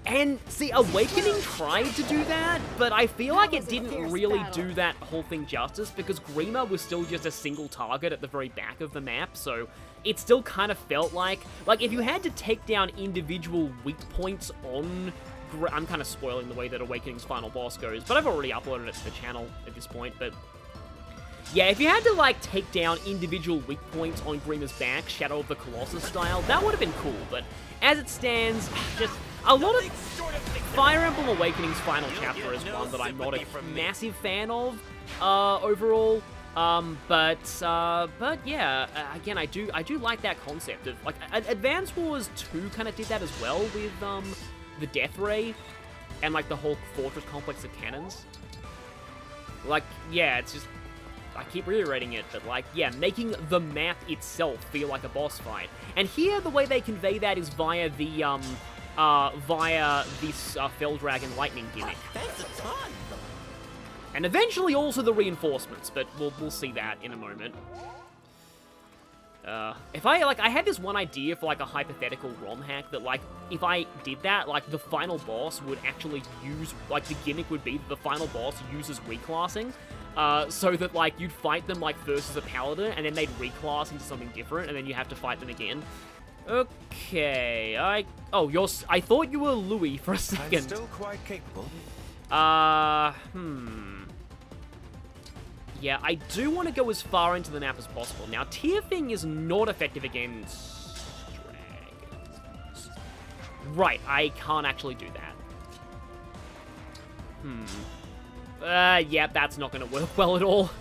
And, see, Awakening tried to do that, but I feel like it didn't really do that whole thing justice, because Grima was still just a single target at the very back of the map, so it still kind of felt like if you had to take down individual weak points on... I'm kind of spoiling the way that Awakening's final boss goes, but I've already uploaded it to the channel at this point, but... yeah, if you had to, like, take down individual weak points on Grima's back, Shadow of the Colossus style, that would have been cool, but as it stands, just... a lot of Fire Emblem Awakening's final chapter is one that I'm not a massive fan of overall. But yeah, again, I do like that concept of like Advance Wars 2 kind of did that as well with the Death Ray and like the whole fortress complex of cannons. Like, yeah, it's just I keep reiterating it, but like, yeah, making the map itself feel like a boss fight. And here, the way they convey that is via the this Fell Dragon lightning gimmick. Thanks a ton. And eventually also the reinforcements, but we'll see that in a moment. If I had this one idea for like a hypothetical ROM hack that like, if I did that, like the final boss would actually use, like the gimmick would be that the final boss uses reclassing, so that like you'd fight them like first as a paladin and then they'd reclass into something different and then you have to fight them again. Okay, I thought you were Louis for a second. I'm still quite capable. Yeah, I do want to go as far into the map as possible. Now, Tearfing is not effective against dragons. Right, I can't actually do that. Yeah, that's not going to work well at all.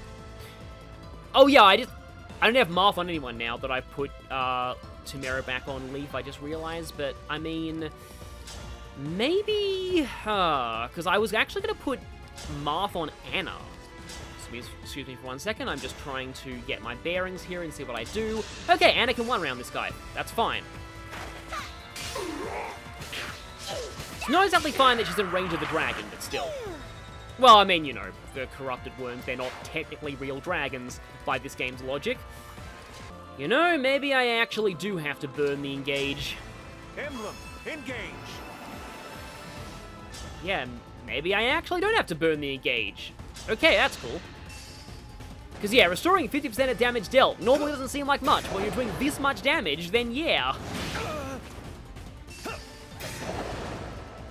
Oh yeah, I don't have Marth on anyone now that I put, Tamara back on Leaf, I just realized, but, I mean, maybe, because I was actually going to put Marth on Anna. Excuse me for 1 second, I'm just trying to get my bearings here and see what I do. Okay, Anna can one-round this guy. That's fine. It's not exactly fine that she's in range of the dragon, but still. Well, I mean, you know, the corrupted worms, they're not technically real dragons by this game's logic. You know, maybe I actually do have to burn the engage. Emblem, engage! Yeah, maybe I actually don't have to burn the engage. Okay, that's cool. Because, yeah, restoring 50% of damage dealt normally doesn't seem like much. When you're doing this much damage, then yeah.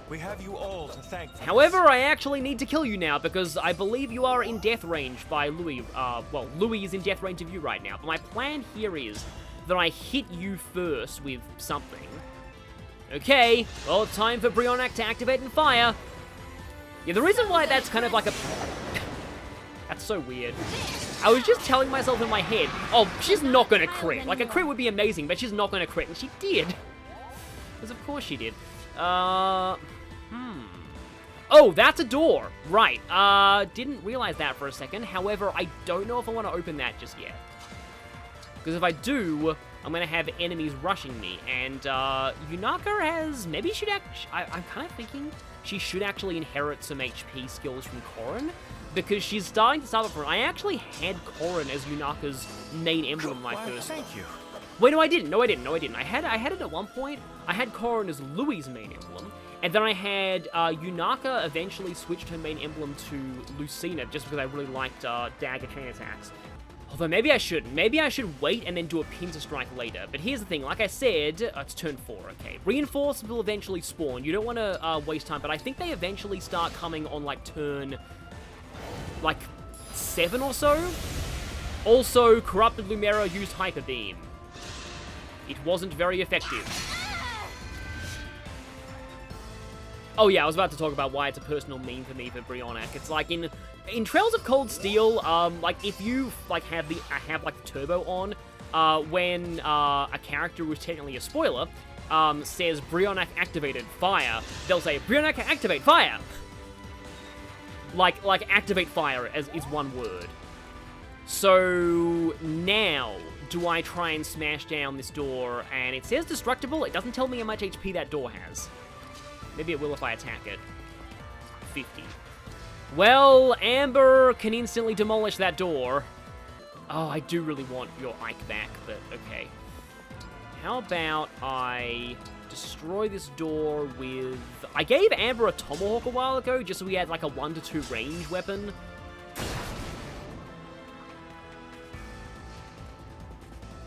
We have you all to thank for However, I actually need to kill you now, because I believe you are in death range by Louis. Well, Louis is in death range of you right now. But my plan here is that I hit you first with something. Okay, well, it's time for Brionac to activate and fire. Yeah, the reason why that's kind of like a... That's so weird. I was just telling myself in my head, oh, she's not gonna crit. Like, a crit would be amazing, but she's not gonna crit, and she did. Because of course she did. Oh, that's a door. Right. Didn't realize that for a second. However, I don't know if I want to open that just yet. Because if I do, I'm going to have enemies rushing me. And, Yunaka has... Maybe she should actually... I'm kind of thinking she should actually inherit some HP skills from Corrin. Because she's starting to start up for... I actually had Corrin as Yunaka's main emblem in my first... Thank you. Wait, no, I didn't. No, I didn't. I had it at one point. I had Corrin as Louis' main emblem. And then I had Yunaka eventually switched her main emblem to Lucina just because I really liked dagger chain attacks. Although maybe I shouldn't. Maybe I should wait and then do a Pincer Strike later. But here's the thing. Like I said, it's turn 4, okay. Reinforcements will eventually spawn. You don't want to waste time, but I think they eventually start coming on, like, turn, like, 7 or so. Also, Corrupted Lumera used Hyper Beam. It wasn't very effective. Oh yeah, I was about to talk about why it's a personal meme for me for Brionac. It's like in Trails of Cold Steel, like if you like have the turbo on, when a character who's technically a spoiler says Brionac activated fire, they'll say Brionac activate fire. Like activate fire is one word. So now, do I try and smash down this door? And it says destructible. It doesn't tell me how much HP that door has. Maybe it will if I attack it. 50. Well, Amber can instantly demolish that door. Oh, I do really want your Ike back, but okay. How about I destroy this door with... I gave Amber a tomahawk a while ago, just so we had like a 1 to 2 range weapon.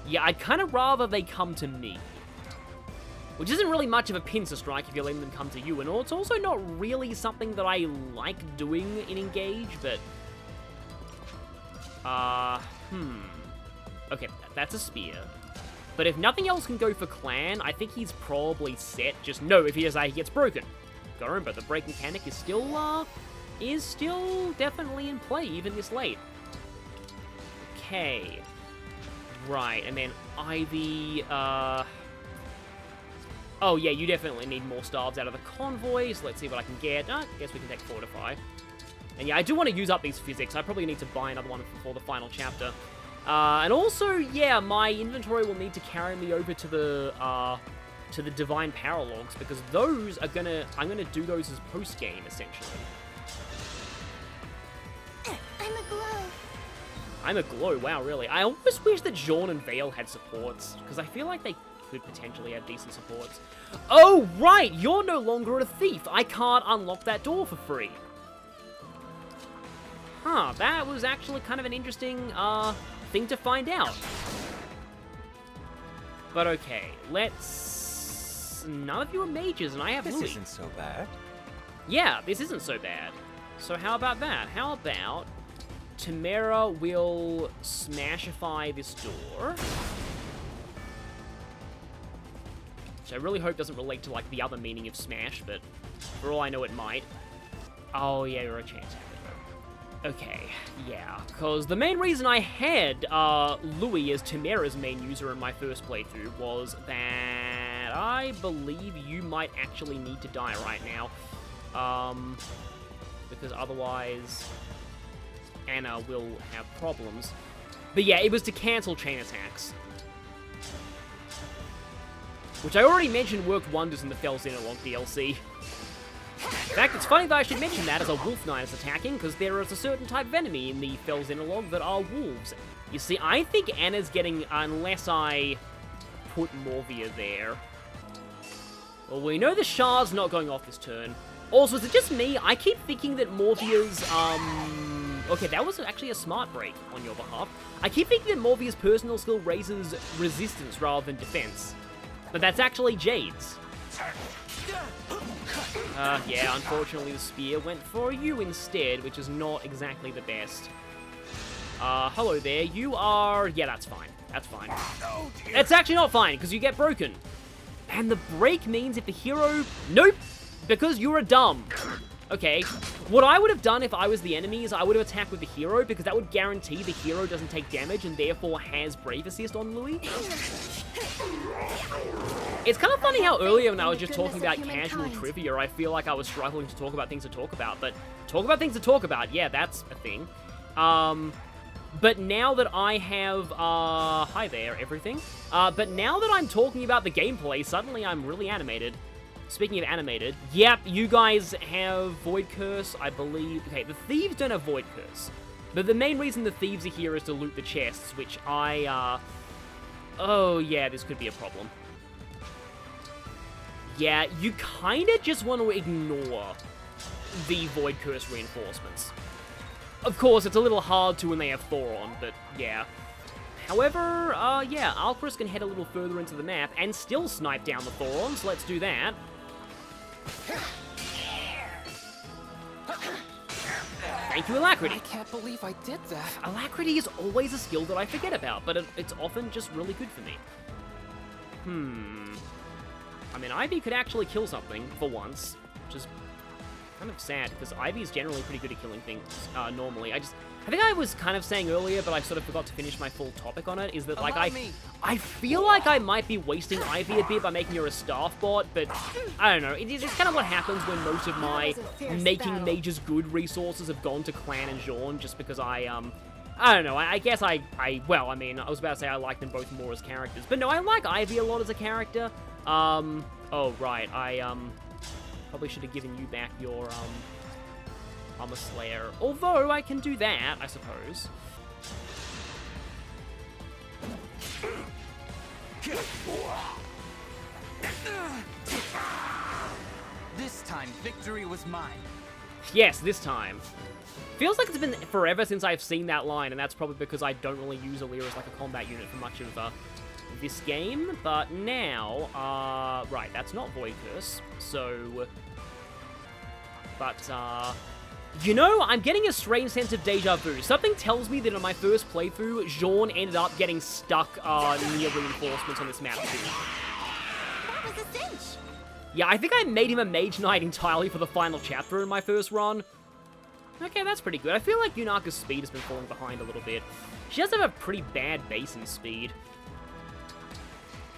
Yeah, I'd kind of rather they come to me. Which isn't really much of a pincer strike if you're letting them come to you, and it's also not really something that I like doing in Engage, but... Okay, that's a spear. But if nothing else can go for Clan, I think he's probably set. Just no, if he gets broken. Got to remember, the break mechanic is still definitely in play, even this late. Okay. Right, and then Ivy, Oh, yeah, you definitely need more staves out of the convoy, so let's see what I can get. Guess we can take Fortify. And yeah, I do want to use up these physics. I probably need to buy another one for the final chapter. And also, yeah, my inventory will need to carry me over to the Divine Paralogs, because those are I'm gonna do those as post-game, essentially. I'm a glow. I'm a glow, wow, really. I almost wish that Jean and Vale had supports, because I feel like they could potentially have decent supports. Oh, right! You're no longer a thief! I can't unlock that door for free. Huh, that was actually kind of an interesting, thing to find out. But okay, let's... None of you are mages, and I have Louis. This isn't so bad. Yeah, this isn't so bad. So how about that? How about... Tamara will smashify this door. Which I really hope doesn't relate to, like, the other meaning of smash, but for all I know it might. Oh, yeah, you're a chance. Okay, yeah, because the main reason I had Louis as Tamara's main user in my first playthrough was that I believe you might actually need to die right now. Because otherwise Anna will have problems. But yeah, it was to cancel chain attacks. Which I already mentioned worked wonders in the Fell's Interlock DLC. In fact, it's funny that I should mention that as a wolf knight is attacking, because there is a certain type of enemy in the Fell's Interlock that are wolves. You see, I think Anna's getting, unless I put Morvia there. Well, we know the Shard's not going off this turn. Also, is it just me? I keep thinking that Morvia's, okay, that was actually a smart break on your behalf. I keep thinking that Morvia's personal skill raises resistance rather than defense. But that's actually Jade's. Yeah, unfortunately the spear went for you instead, which is not exactly the best. Hello there, you are... Yeah, that's fine. That's fine. It's actually not fine, because you get broken. And the break means if the hero... Nope! Because you're a dumb. Okay, what I would have done if I was the enemy is I would have attacked with the hero, because that would guarantee the hero doesn't take damage and therefore has Brave Assist on Louis. It's kind of funny how earlier when I was just talking about casual trivia, I feel like I was struggling to talk about things to talk about, but talk about things to talk about, yeah, that's a thing. But now that I have, hi there, everything. But now that I'm talking about the gameplay, suddenly I'm really animated. Speaking of animated, yep, you guys have Void Curse, I believe. Okay, the Thieves don't have Void Curse. But the main reason the Thieves are here is to loot the chests, which I, oh yeah, this could be a problem. Yeah, you kinda just want to ignore the Void Curse reinforcements. Of course, it's a little hard to when they have Thoron, but yeah. However, yeah, Alcrus can head a little further into the map and still snipe down the Thoron, so let's do that. Thank you, Alacrity. I can't believe I did that. Alacrity is always a skill that I forget about, but it's often just really good for me. I mean, Ivy could actually kill something, for once, which is kind of sad, because Ivy is generally pretty good at killing things, normally. I think I was kind of saying earlier, but I sort of forgot to finish my full topic on it, is that, like, I feel like I might be wasting Ivy a bit by making her a staff bot, but I don't know. It's kind of what happens when most of my making mages good resources have gone to Clan and Jean, just because I don't know, I guess well, I mean, I was about to say I like them both more as characters, but no, I like Ivy a lot as a character. Oh, right, I, probably should have given you back your, Armor Slayer. Although, I can do that, I suppose. This time, victory was mine. Yes, this time. Feels like it's been forever since I've seen that line, and that's probably because I don't really use Alira as like a combat unit for much of this game. But now, right, that's not Void Curse, so... But, you know, I'm getting a strange sense of deja vu. Something tells me that in my first playthrough, Jean ended up getting stuck near reinforcements on this map too. That was a cinch. Yeah, I think I made him a Mage Knight entirely for the final chapter in my first run. Okay, that's pretty good. I feel like Yunaka's speed has been falling behind a little bit. She does have a pretty bad base in speed.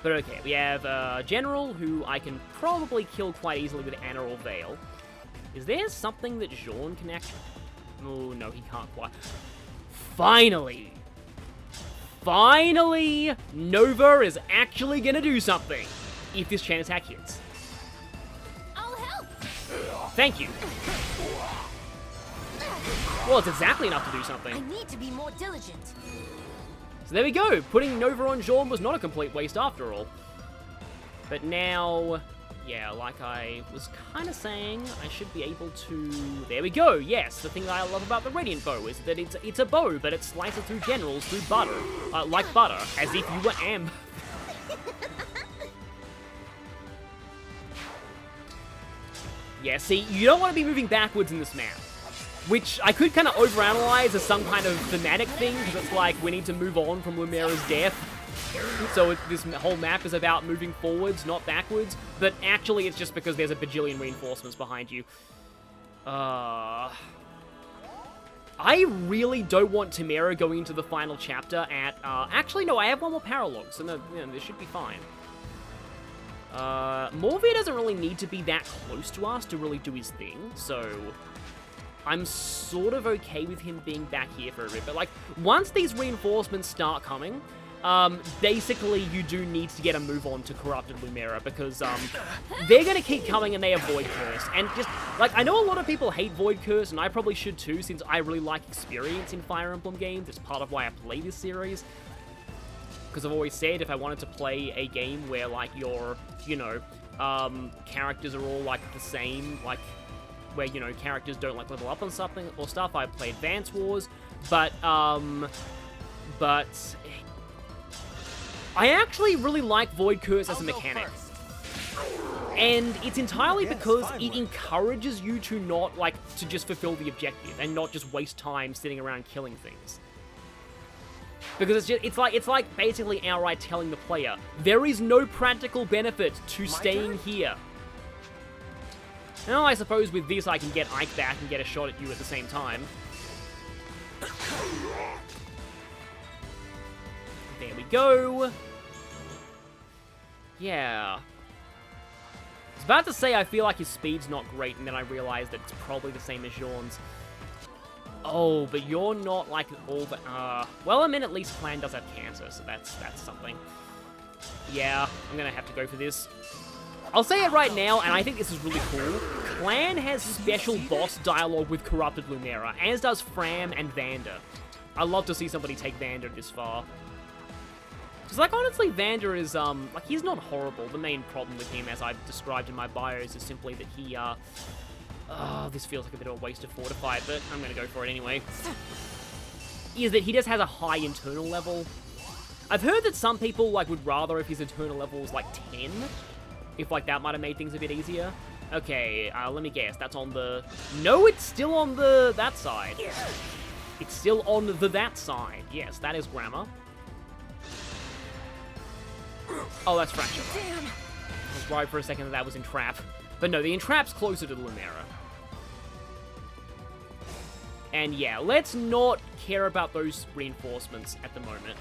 But okay, we have General, who I can probably kill quite easily with Anna or Vale. Is there something that Jean can actually... Oh, no, he can't quite. Finally! Finally! Nova is actually gonna do something! If this chain attack hits. I'll help! Thank you. Well, it's exactly enough to do something. I need to be more diligent. So there we go. Putting Nova on Jean was not a complete waste after all. But now... Yeah, like I was kind of saying, I should be able to... There we go, yes! The thing that I love about the Radiant Bow is that it's a bow, but it slices through generals through butter. Like butter, as if you were Amber. Yeah, see, you don't want to be moving backwards in this map. Which I could kind of overanalyze as some kind of thematic thing, because it's like, we need to move on from Lumera's death. So this whole map is about moving forwards, not backwards. But actually, it's just because there's a bajillion reinforcements behind you. I really don't want Tamara going into the final chapter at... actually, no, I have one more paralog, so no, this should be fine. Morvir doesn't really need to be that close to us to really do his thing, so... I'm sort of okay with him being back here for a bit, but like, once these reinforcements start coming... basically, you do need to get a move on to Corrupted Lumera, because, they're gonna keep coming and they have Void Curse, and just, like, I know a lot of people hate Void Curse, and I probably should too, since I really like experience in Fire Emblem games. It's part of why I play this series, because I've always said if I wanted to play a game where, like, your, you know, characters are all, like, the same, like, where, you know, characters don't, like, level up on something or stuff, I play Advance Wars, but I actually really like Void Curse as a mechanic. And it's entirely because it encourages you to not, like, to just fulfill the objective and not just waste time sitting around killing things. Because it's like basically outright telling the player, there is no practical benefit to staying here. Now, I suppose with this I can get Ike back and get a shot at you at the same time. There we go. Yeah. I was about to say I feel like his speed's not great, and then I realized that it's probably the same as Jean's. Oh, but you're not like all the... well, I mean, at least Clan does have cancer, so that's something. Yeah, I'm gonna have to go for this. I'll say it right now, and I think this is really cool. Clan has special boss dialogue with Corrupted Lumera, as does Fram and Vander. I'd love to see somebody take Vander this far. Because, like, honestly, Vander is, like, he's not horrible. The main problem with him, as I've described in my bios, is simply that he, this feels like a bit of a waste of Fortified, but I'm gonna go for it anyway. Is that he just has a high internal level. I've heard that some people, like, would rather if his internal level was, like, 10. If, like, that might have made things a bit easier. Okay, let me guess. That's on the... No, it's still on the... that side. It's still on the that side. Yes, that is grammar. Oh, that's Fracture. Damn. I was worried for a second that that was Entrap. But no, the Entrap's closer to the Lumera. And yeah, let's not care about those reinforcements at the moment.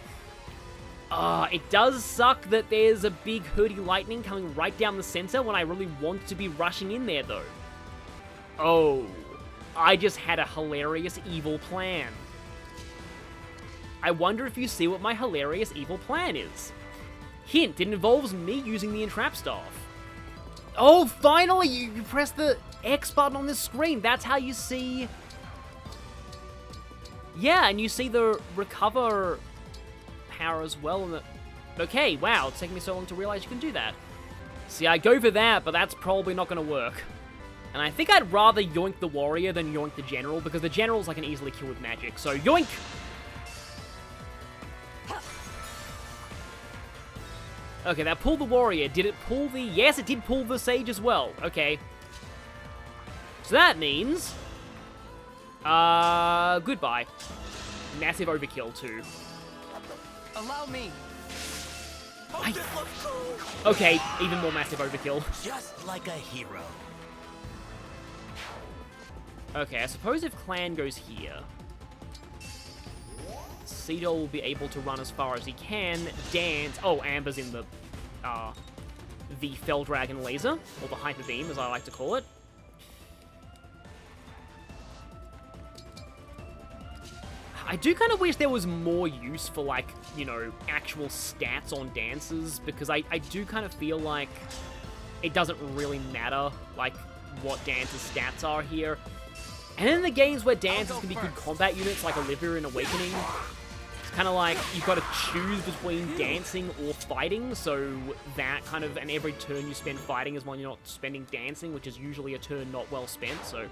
It does suck that there's a big Hurdy Lightning coming right down the center when I really want to be rushing in there, though. Oh, I just had a hilarious evil plan. I wonder if you see what my hilarious evil plan is. Hint, it involves me using the Entrap Staff. Oh, finally! You press the X button on this screen. That's how you see... Yeah, and you see the recover... power as well. And okay, wow, it's taking me so long to realize you can do that. See, I go for that, but that's probably not going to work. And I think I'd rather yoink the warrior than yoink the general, because the generals I can easily kill with magic. So, yoink! Okay, that pulled the warrior. Did it pull the... Yes, it did pull the sage as well. Okay. So that means... goodbye. Massive overkill, too. Allow me. Okay, even more massive overkill. Just like a hero. Okay, I suppose if Clan goes here, Cedar will be able to run as far as he can, dance... Oh, Amber's in the Fell Dragon laser, or the Hyper Beam, as I like to call it. I do kind of wish there was more use for, like, you know, actual stats on dances, because I do kind of feel like it doesn't really matter, like, what dances' stats are here. And in the games where dances can be good combat units, like Olivia in Awakening, it's kind of like you've got to choose between dancing or fighting, so that kind of, and every turn you spend fighting is when you're not spending dancing, which is usually a turn not well spent, so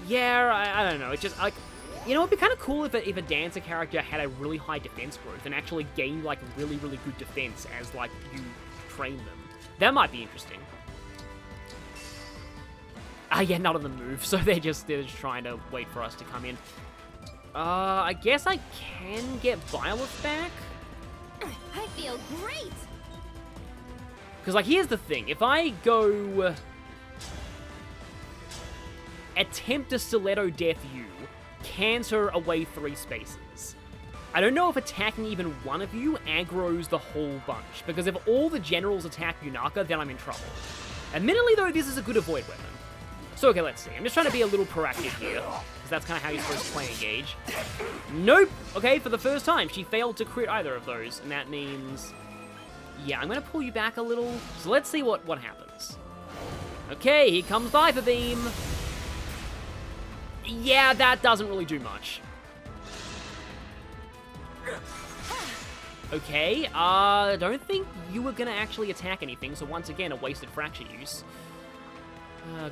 yeah, I don't know, it's just, like, you know, it'd be kind of cool if a dancer character had a really high defense growth and actually gained, like, really, really good defense as, like, you train them. That might be interesting. Yeah, none of them move, so they're just trying to wait for us to come in. I guess I can get Violet back? I feel great! Because, like, here's the thing. If I go... attempt a Stiletto Death you, canter away 3 spaces. I don't know if attacking even one of you aggroes the whole bunch, because if all the generals attack Yunaka, then I'm in trouble. Admittedly, though, this is a good avoid weapon. So, okay, let's see. I'm just trying to be a little proactive here, because that's kind of how you're supposed to play Engage. Nope! Okay, for the first time, she failed to crit either of those, and that means... Yeah, I'm going to pull you back a little, so let's see what happens. Okay, here comes Viper Beam. Yeah, that doesn't really do much. Okay, I don't think you were gonna actually attack anything, so once again, a wasted Fracture use.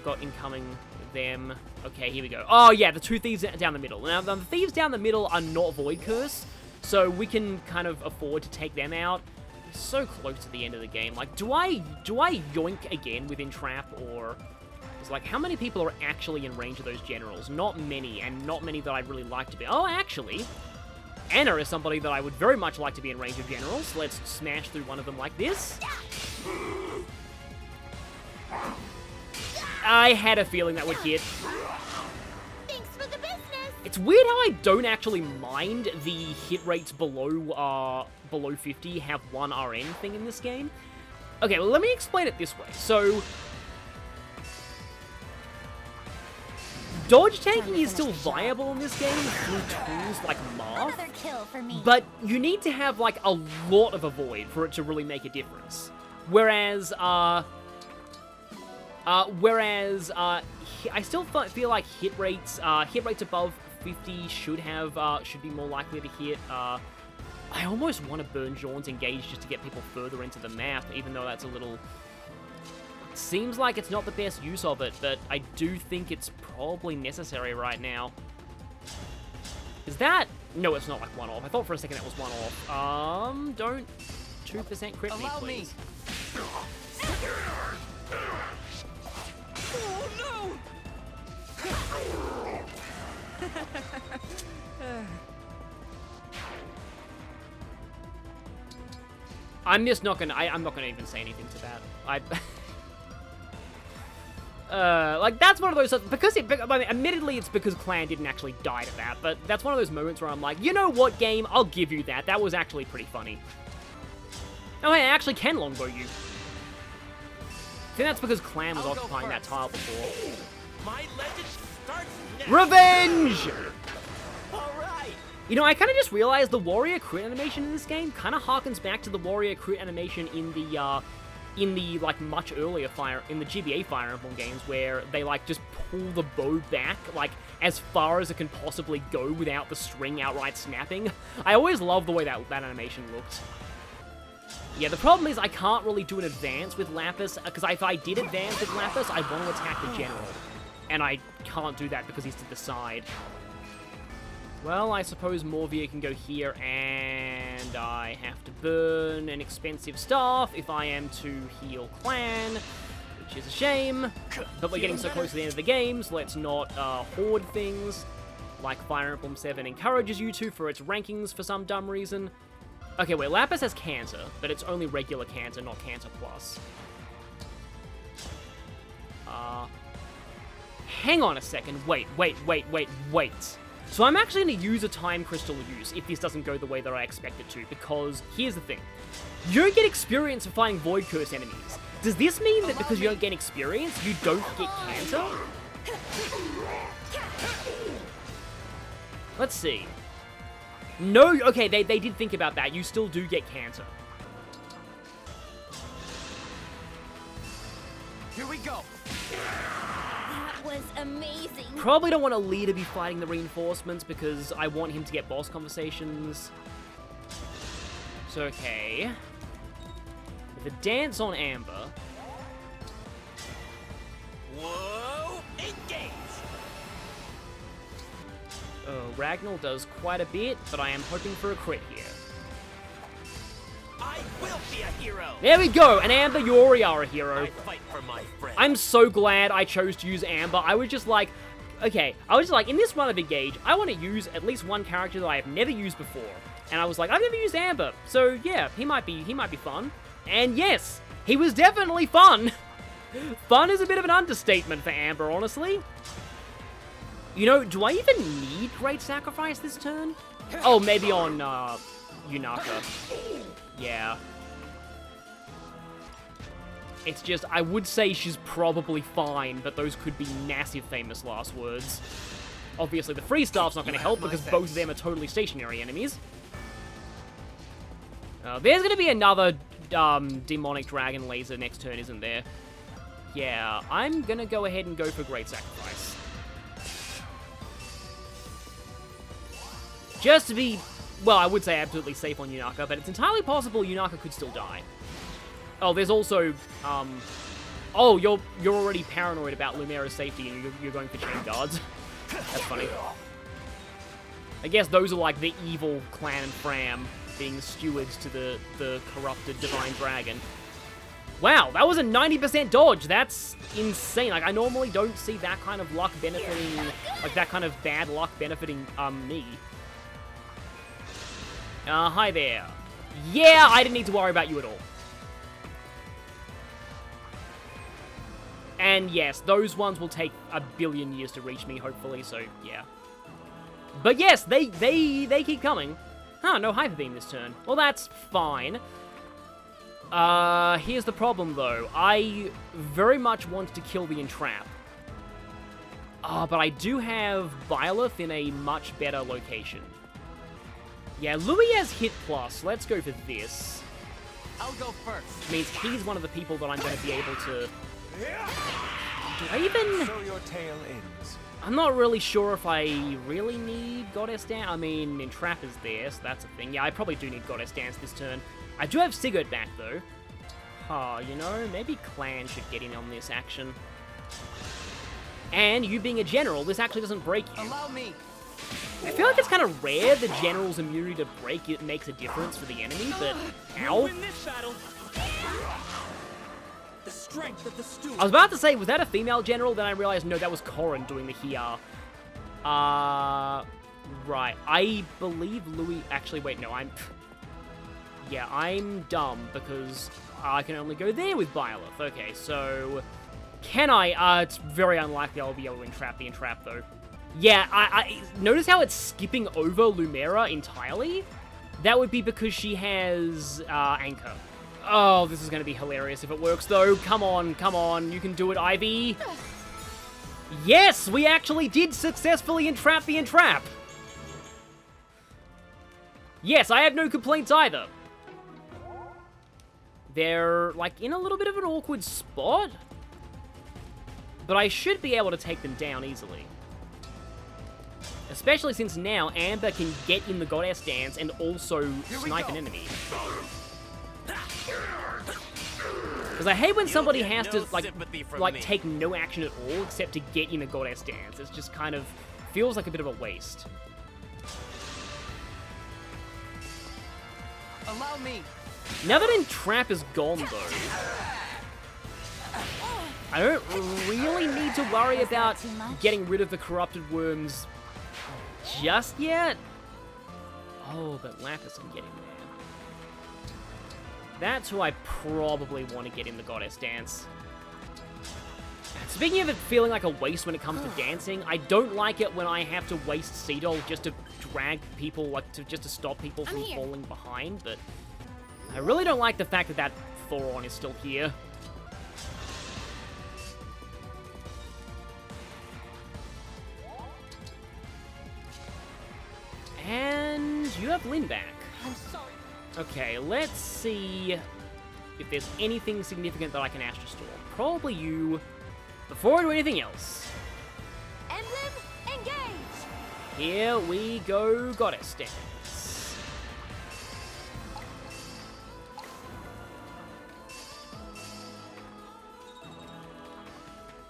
Got incoming them. Okay, here we go. Oh yeah, the 2 thieves down the middle. Now, the thieves down the middle are not Void Curse, so we can kind of afford to take them out. So close to the end of the game. Like, do I yoink again within Trap, or... It's like, how many people are actually in range of those generals? Not many, and not many that I'd really like to be. Oh, actually, Anna is somebody that I would very much like to be in range of generals. Let's smash through one of them like this. I had a feeling that would hit. Thanks for the business. It's weird how I don't actually mind the hit rates below 50 have 1 RN thing in this game. Okay, well, let me explain it this way. So... Dodge tanking is still viable in this game through tools like Marth, but you need to have, like, a lot of Avoid for it to really make a difference. Whereas, I still feel like hit rates above 50 should be more likely to hit. I almost want to burn Jean's Engage just to get people further into the map, even though that's a little... Seems like it's not the best use of it, but I do think it's probably necessary right now. Is that... No, it's not like 1-off. I thought for a second that was 1-off. Don't 2% crit me, please. Oh, no! I'm just not gonna... I'm not gonna even say anything to that. Like, that's one of those... Because I mean, admittedly, it's because Clan didn't actually die to that, but that's one of those moments where I'm like, you know what, game? I'll give you that. That was actually pretty funny. Oh, hey, I actually can longbow you. I think that's because Clan was occupying that tile before. My legend starts now. Revenge! Alright! You know, I kind of just realized the warrior crit animation in this game kind of harkens back to the warrior crit animation in the like, much earlier in the GBA Fire Emblem games, where they, like, just pull the bow back, like, as far as it can possibly go without the string outright snapping. I always loved the way that animation looked. Yeah, the problem is I can't really do an advance with Lapis, because if I did advance with Lapis, I'd want to attack the general. And I can't do that because he's to the side. Well, I suppose Morvia can go here, and I have to burn an expensive staff if I am to heal Clan, which is a shame. But we're getting so close to the end of the game, so let's not hoard things, like Fire Emblem 7 encourages you to for its rankings for some dumb reason. Okay, wait, Lapis has Cancer, but it's only regular Cancer, not Cancer Plus. Hang on a second. Wait. So I'm actually going to use a Time Crystal use if this doesn't go the way that I expect it to, because here's the thing. You don't get experience for fighting Void Curse enemies. Does this mean that because you don't get experience, you don't get Cancer? Let's see. No, okay, they did think about that. You still do get Cancer. Here we go. That was amazing. Probably don't want a leader to be fighting the reinforcements because I want him to get boss conversations. So, okay. With a dance on Amber. Whoa! Engage! Ragnall does quite a bit, but I am hoping for a crit here. I will be a hero! There we go! And Amber, you already are a hero. I fight for my friend. I'm so glad I chose to use Amber. I was just like, okay, in this run of Engage, I want to use at least one character that I have never used before. And I was like, I've never used Amber, so yeah, he might be fun. And yes, he was definitely fun. Fun is a bit of an understatement for Amber, honestly. You know, do I even need Great Sacrifice this turn? Oh, maybe on, Yunaka. Yeah. It's just, I would say she's probably fine, but those could be massive famous last words. Obviously, the free staff's not going to help because both of them are totally stationary enemies. There's going to be another demonic dragon laser next turn, isn't there? Yeah, I'm going to go ahead and go for Great Sacrifice. Just to be, well, I would say absolutely safe on Yunaka, but it's entirely possible Yunaka could still die. Oh, there's also, oh, you're already paranoid about Lumera's safety and you're going for chain guards. That's funny. I guess those are like the evil Clan and Fram being stewards to the corrupted Divine Dragon. Wow, that was a 90% dodge. That's insane. Like, I normally don't see that kind of luck benefiting, like that kind of bad luck benefiting, me. Hi there. Yeah, I didn't need to worry about you at all. And yes, those ones will take a billion years to reach me, hopefully, so yeah. But yes, they keep coming. Huh, no Hyper Beam this turn. Well, that's fine. Here's the problem, though. I very much want to kill the Entrap. But I do have Byleth in a much better location. Yeah, Louis has hit plus. Let's go for this. I'll go first. Which means he's one of the people that I'm going to be able to... Do I even... So your tale ends. I'm not really sure if I really need Goddess Dance. I mean, Entrap is there, so that's a thing. Yeah, I probably do need Goddess Dance this turn. I do have Sigurd back, though. You know, maybe Clan should get in on this action. And you being a general, this actually doesn't break you. Allow me. I feel like it's kind of rare the general's immunity to break it makes a difference for the enemy, but ow. Win this battle. The strength of the stew. I was about to say, was that a female general? Then I realized, no, that was Corrin doing the here. Right. I believe Louis... Actually, wait, no, yeah, I'm dumb because I can only go there with Byleth. Okay, so... Can I? It's very unlikely I'll be able to entrap the Entrap, though. Yeah, I notice how it's skipping over Lumera entirely? That would be because she has, Anchor. Oh, this is going to be hilarious if it works, though. Come on, you can do it, Ivy. Yes, we actually did successfully entrap the Entrap. Yes, I have no complaints either. They're, like, in a little bit of an awkward spot. But I should be able to take them down easily. Especially since now Amber can get in the Goddess Dance and also snipe an enemy. Because I hate when somebody has no to, sympathy from like me. take no action at all except to get in a goddess dance. It's just kind of feels like a bit of a waste. Allow me. Now that Entrap is gone, though, I don't really need to worry about getting rid of the corrupted worms just yet. Oh, but Lapis can get in there. That's who I probably want to get in the goddess dance. Speaking of it feeling like a waste when it comes to dancing, I don't like it when I have to waste Seedol just to drag people, like, just to stop people from falling behind, but I really don't like the fact that that Thoron is still here. And you have Lynn back. I'm sorry. Okay, let's see if there's anything significant that I can Astral Storm. Probably you, before I do anything else. Emblem, engage! Here we go, Goddess Dance.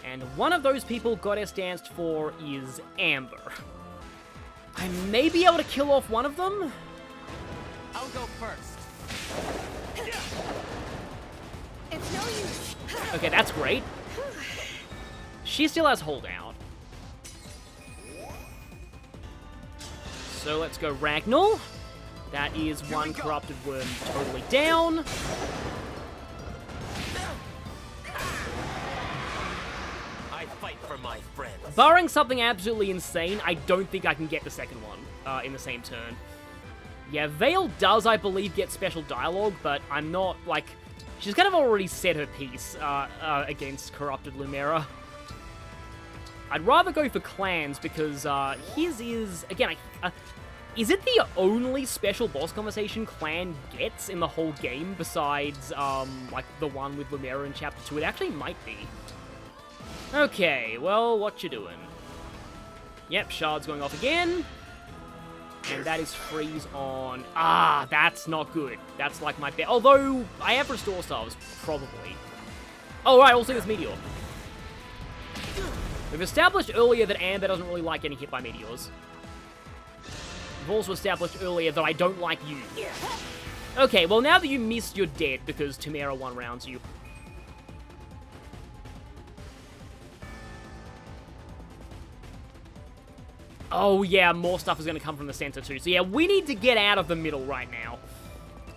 And one of those people Goddess danced for is Amber. I may be able to kill off one of them. I'll go first. It's no use. Okay, that's great. She still has holdout. So let's go Ragnall. That is one corrupted worm totally down. I fight for my friends. Barring something absolutely insane, I don't think I can get the second one in the same turn. Yeah, Vale does, I believe, get special dialogue, but I'm not, like... She's kind of already said her piece against Corrupted Lumera. I'd rather go for Clans because his is, again, is it the only special boss conversation Clan gets in the whole game besides, like, the one with Lumera in Chapter 2? It actually might be. Okay, well, what you doing? Yep, Shard's going off again. And that is freeze on... Ah, that's not good. That's like my bet. Although, I have Restore Salves, probably. Oh, right, also this Meteor. We've established earlier that Amber doesn't really like getting hit by Meteors. We've also established earlier that I don't like you. Okay, well, now that you missed, you're dead because Tamara one-rounds you. Oh, yeah, more stuff is going to come from the center, too. So, yeah, we need to get out of the middle right now.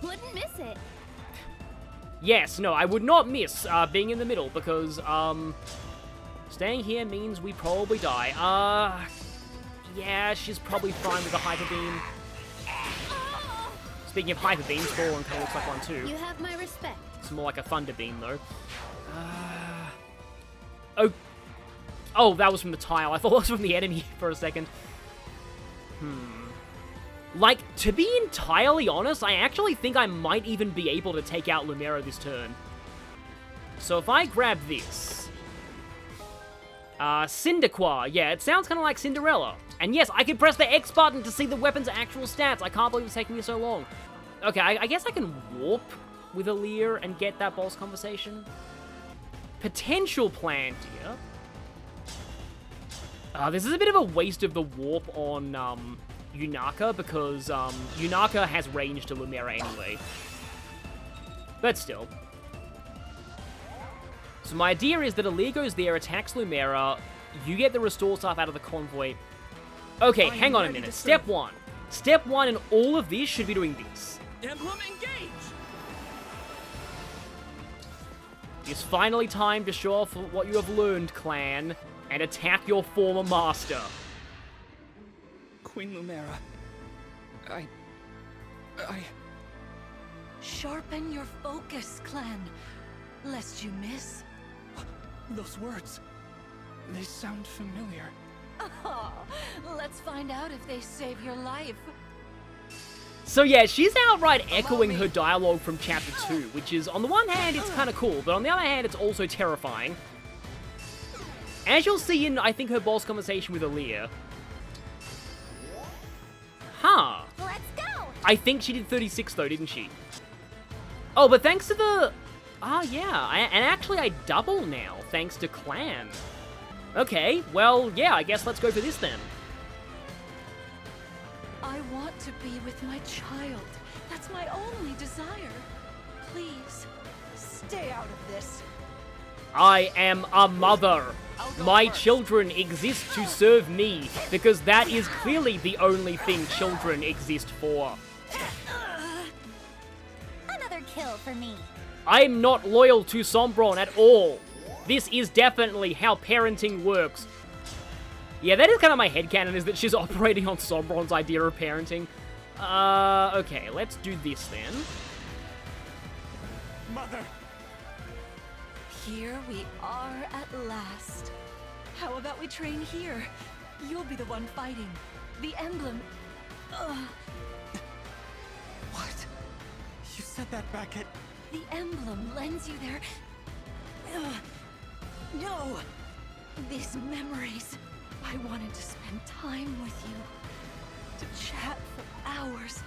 Wouldn't miss it. Yes, no, I would not miss being in the middle, because, staying here means we probably die. Yeah, she's probably fine with the Hyper Beam. Speaking of Hyper Beams, Thoron kind of looks like one, too. You have my respect. It's more like a Thunder Beam, though. Oh, that was from the tile. I thought it was from the enemy for a second. Like, to be entirely honest, I actually think I might even be able to take out Lumera this turn. So if I grab this... Cyndaquil. Yeah, it sounds kind of like Cinderella. And yes, I can press the X button to see the weapon's actual stats. I can't believe it's taking me so long. Okay, I guess I can warp with Alear and get that boss conversation. Potential plan here. This is a bit of a waste of the warp on, Yunaka, because, Yunaka has range to Lumera anyway. But still. So my idea is that Alear goes there, attacks Lumera, you get the Restore Staff out of the convoy. Okay, hang on a minute. Step one. Step one in all of this should be doing this. Emblem, engage! It's finally time to show off what you have learned, Clan, and attack your former master. Queen Lumera, I... Sharpen your focus, Clan, lest you miss. Those words, they sound familiar. Oh, let's find out if they save your life. So yeah, she's outright echoing her dialogue from Chapter 2, which is, on the one hand, it's kind of cool, but on the other hand, it's also terrifying. As you'll see in, I think, her boss conversation with Alear. Huh. Let's go! I think she did 36 though, didn't she? Oh, but thanks to the... Oh, yeah, and actually I double now, thanks to Clan. Okay, well, yeah, I guess let's go for this then. I want to be with my child. That's my only desire. Please, stay out of this. I am a mother. My children exist to serve me, because that is clearly the only thing children exist for. Another kill for me. I'm not loyal to Sombron at all. This is definitely how parenting works. Yeah, that is kind of my headcanon, is that she's operating on Sombron's idea of parenting. Okay, let's do this then. Mother! Here we are at last. How about we train here? You'll be the one fighting. The emblem... What? You said that back at... The emblem lends you their... No! These memories. I wanted to spend time with you. To chat for hours.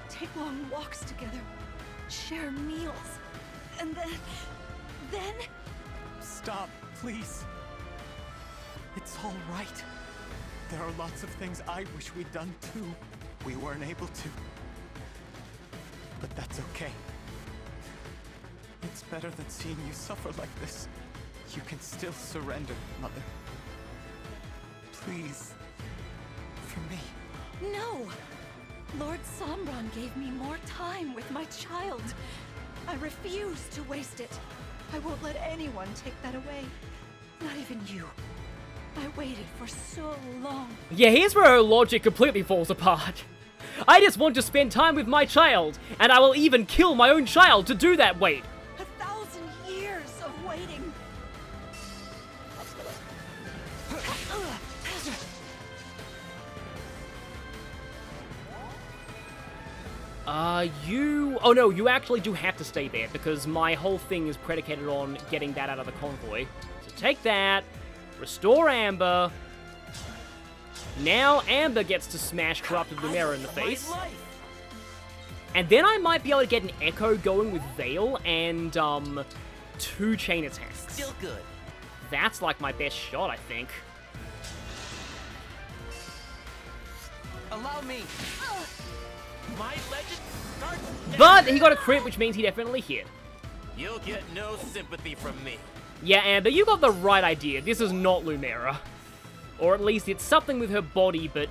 Take long walks together. Share meals. And then... Stop, please. It's all right. There are lots of things I wish we'd done too. We weren't able to. But that's okay. It's better than seeing you suffer like this. You can still surrender, Mother. Please. For me. No! Lord Sombron gave me more time with my child. I refuse to waste it. I won't let anyone take that away. Not even you. I waited for so long. Yeah, here's where her logic completely falls apart. I just want to spend time with my child, and I will even kill my own child to do that wait. 1,000 years of waiting. Oh no, you actually do have to stay there, because my whole thing is predicated on getting that out of the convoy. So take that, restore Amber. Now Amber gets to smash Corrupted Lumera in the face. And then I might be able to get an Echo going with Veil and, 2 chain attacks. Still good. That's like my best shot, I think. Allow me. My legend starts now. But he got a crit, which means he definitely hit. You'll get no sympathy from me. Yeah, Amber, you got the right idea. This is not Lumera. Or at least it's something with her body, but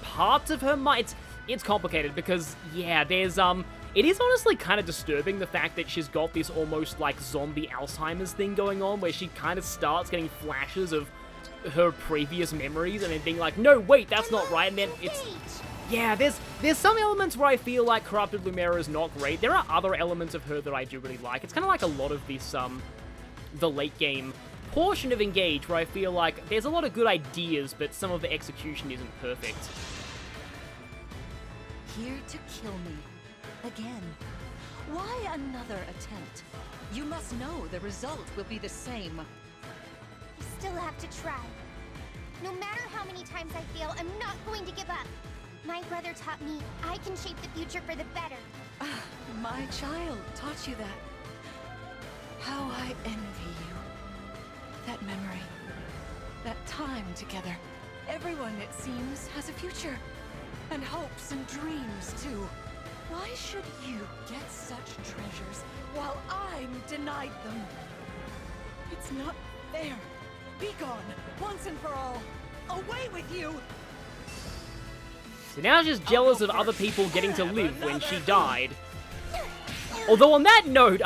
parts of her mind... It's complicated because, yeah, there's, it is honestly kind of disturbing the fact that she's got this almost, like, zombie Alzheimer's thing going on, where she kind of starts getting flashes of her previous memories and then being like, no, wait, that's not right, and then it's... Yeah, there's some elements where I feel like Corrupted Lumera is not great. There are other elements of her that I do really like. It's kind of like a lot of this, the late game portion of Engage, where I feel like there's a lot of good ideas, but some of the execution isn't perfect. Here to kill me. Again. Why another attempt? You must know the result will be the same. I still have to try. No matter how many times I fail, I'm not going to give up. My brother taught me I can shape the future for the better. My child taught you that. How I envy you. That memory. That time together. Everyone, it seems, has a future. And hopes and dreams, too. Why should you get such treasures while I'm denied them? It's not fair. Be gone, once and for all. Away with you! So now she's jealous of other people getting to live when she died. Although on that note,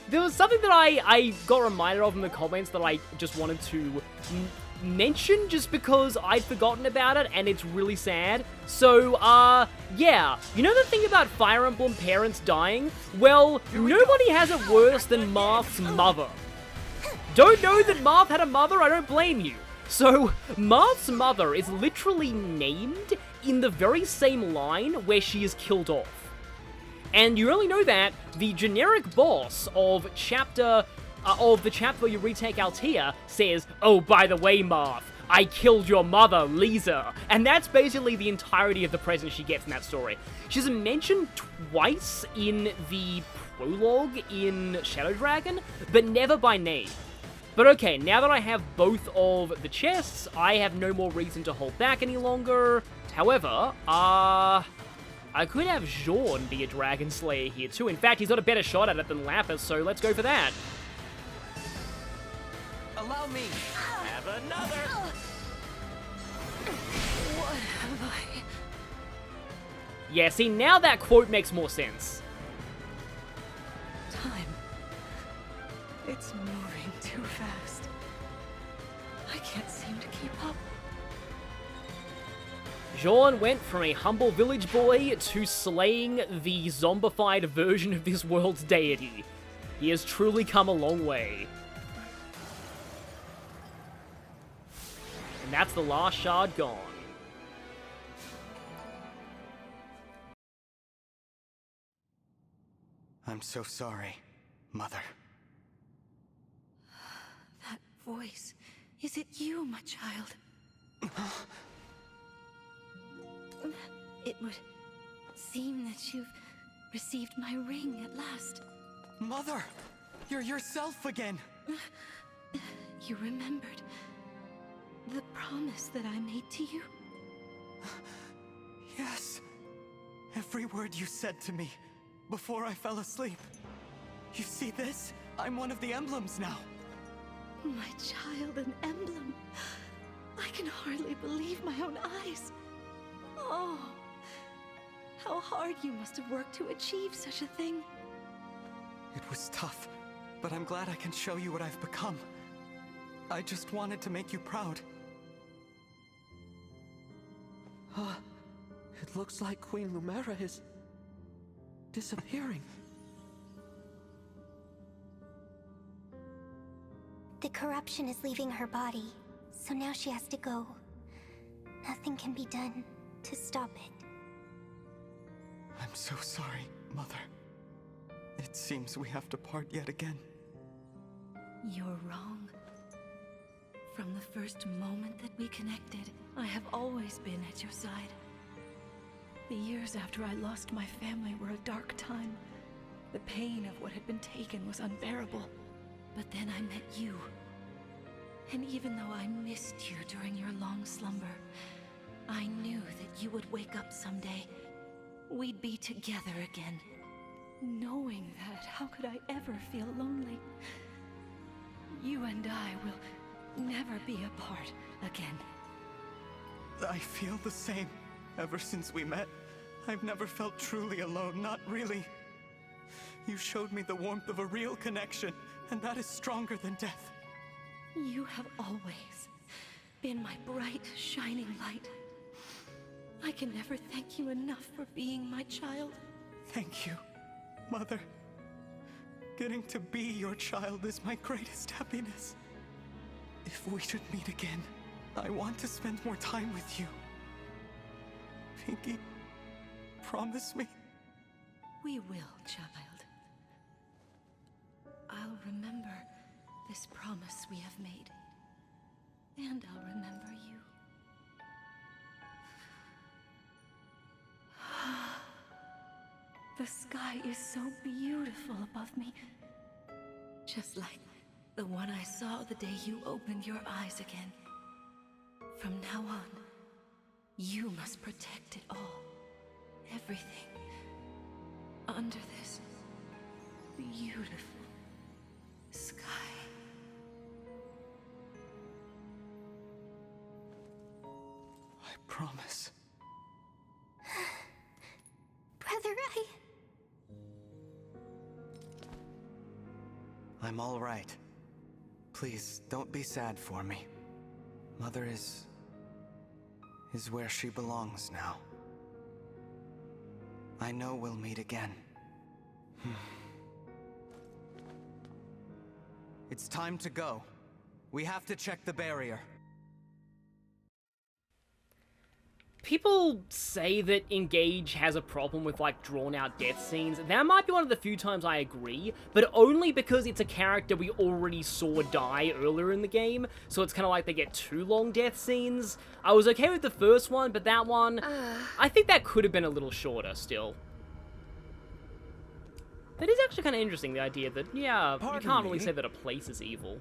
there was something that I got reminded of in the comments that I just wanted to mention just because I'd forgotten about it, and it's really sad. So, yeah. You know the thing about Fire Emblem parents dying? Well, nobody has it worse than Marth's mother. Don't know that Marth had a mother? I don't blame you. So, Marth's mother is literally named in the very same line where she is killed off. And you only know that the generic boss of the chapter where you retake Altea says, oh, by the way, Marth, I killed your mother, Lisa. And that's basically the entirety of the present she gets in that story. She's mentioned twice in the prologue in Shadow Dragon, but never by name. But okay, now that I have both of the chests, I have no more reason to hold back any longer. However, I could have Jean be a Dragon Slayer here too. In fact, he's got a better shot at it than Lapis, so let's go for that. Allow me. Have another. What have I? Yeah, see, now that quote makes more sense. Time. It's moving too fast. I can't seem to keep up. Jean went from a humble village boy to slaying the zombified version of this world's deity. He has truly come a long way. And that's the last shard gone. I'm so sorry, Mother. That voice. Is it you, my child? It would seem that you've received my ring at last. Mother! You're yourself again! You remembered the promise that I made to you? Yes. Every word you said to me before I fell asleep. You see this? I'm one of the emblems now. My child, an emblem. I can hardly believe my own eyes. Oh, how hard you must have worked to achieve such a thing. It was tough, but I'm glad I can show you what I've become. I just wanted to make you proud. It looks like Queen Lumera is disappearing. The corruption is leaving her body, so now she has to go. Nothing can be done to stop it. I'm so sorry, Mother. It seems we have to part yet again. You're wrong. From the first moment that we connected, I have always been at your side. The years after I lost my family were a dark time. The pain of what had been taken was unbearable. But then I met you. And even though I missed you during your long slumber, I knew that you would wake up someday. We'd be together again. Knowing that, how could I ever feel lonely? You and I will never be apart again. I feel the same. Ever since we met, I've never felt truly alone, not really. You showed me the warmth of a real connection, and that is stronger than death. You have always been my bright, shining light. I can never thank you enough for being my child. Thank you, Mother. Getting to be your child is my greatest happiness. If we should meet again, I want to spend more time with you. Pinky, promise me? We will, child. I'll remember this promise we have made. And I'll remember you. The sky is so beautiful above me. Just like the one I saw the day you opened your eyes again. From now on, you must protect it all. Everything. Under this beautiful sky. I promise. Brother, I'm all right. Please, don't be sad for me. Mother is where she belongs now. I know we'll meet again. It's time to go. We have to check the barrier. People say that Engage has a problem with, like, drawn-out death scenes. That might be one of the few times I agree, but only because it's a character we already saw die earlier in the game, so it's kind of like they get too long death scenes. I was okay with the first one, but that one, I think that could have been a little shorter still. That is actually kind of interesting, the idea that, yeah, you Pardon can't really me? say that a place is evil.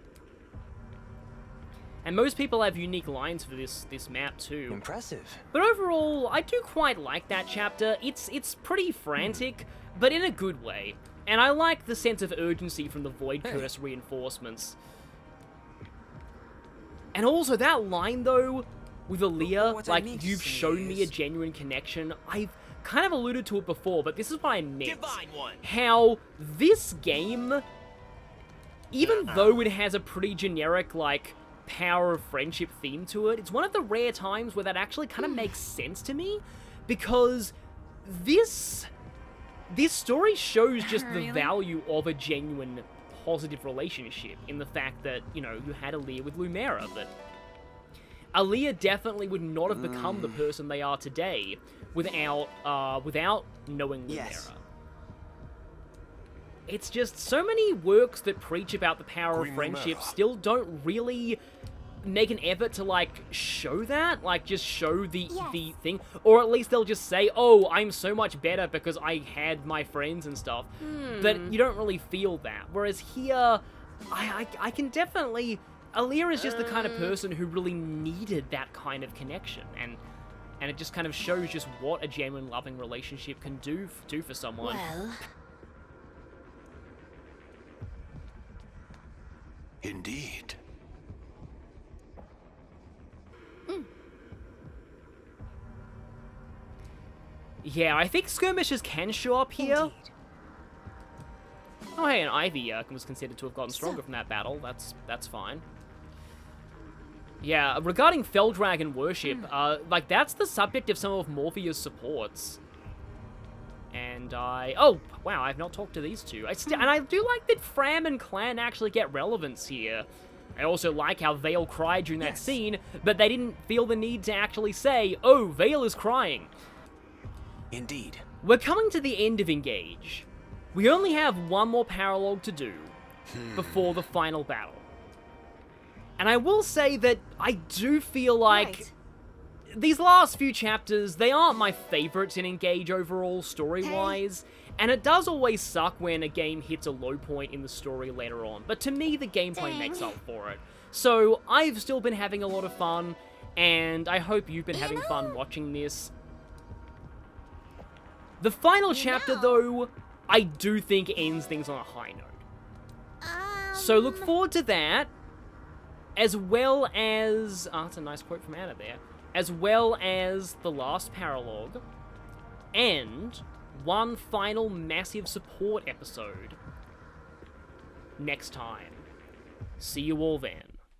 And most people have unique lines for this map too. Impressive. But overall, I do quite like that chapter. It's pretty frantic, but in a good way. And I like the sense of urgency from the Void Curse reinforcements. And also that line though, with Aaliyah, What I like, mean to you've say shown me a is- genuine connection. I've kind of alluded to it before, but this is what I meant. Divine one. How this game, even though it has a pretty generic, like, power of friendship theme to it, it's one of the rare times where that actually kind of makes sense to me, because this story shows just the value of a genuine positive relationship in the fact that, you know, you had Aaliyah with Lumera, but Aaliyah definitely would not have become the person they are today without knowing Lumera. Yes. It's just so many works that preach about the power Queen of friendship Lumera. still don't really make an effort to, like, show that, like, just show the thing, or at least they'll just say, oh, I'm so much better because I had my friends and stuff, but you don't really feel that, whereas here, I can definitely, Aaliyah is just the kind of person who really needed that kind of connection, and it just kind of shows just what a genuine loving relationship can do for someone. Well, Indeed. Yeah, I think skirmishers can show up here. indeed. Oh, hey, and Ivy was considered to have gotten stronger from that battle. That's fine. Yeah, regarding Felddragon worship, like, that's the subject of some of Morphea's supports. And oh, wow, I've not talked to these two. And I do like that Fram and Clan actually get relevance here. I also like how Vale cried during that scene, but they didn't feel the need to actually say, oh, Vale is crying. Indeed. We're coming to the end of Engage. We only have one more paralogue to do before the final battle. And I will say that I do feel like these last few chapters, they aren't my favorites in Engage overall, story-wise, and it does always suck when a game hits a low point in the story later on, but to me, the gameplay makes up for it. So, I've still been having a lot of fun, and I hope you've been having fun watching this. The final chapter, though, I do think ends things on a high note. So look forward to that, as well as... that's a nice quote from Anna there. As well as the last paralogue, and one final massive support episode next time. See you all then.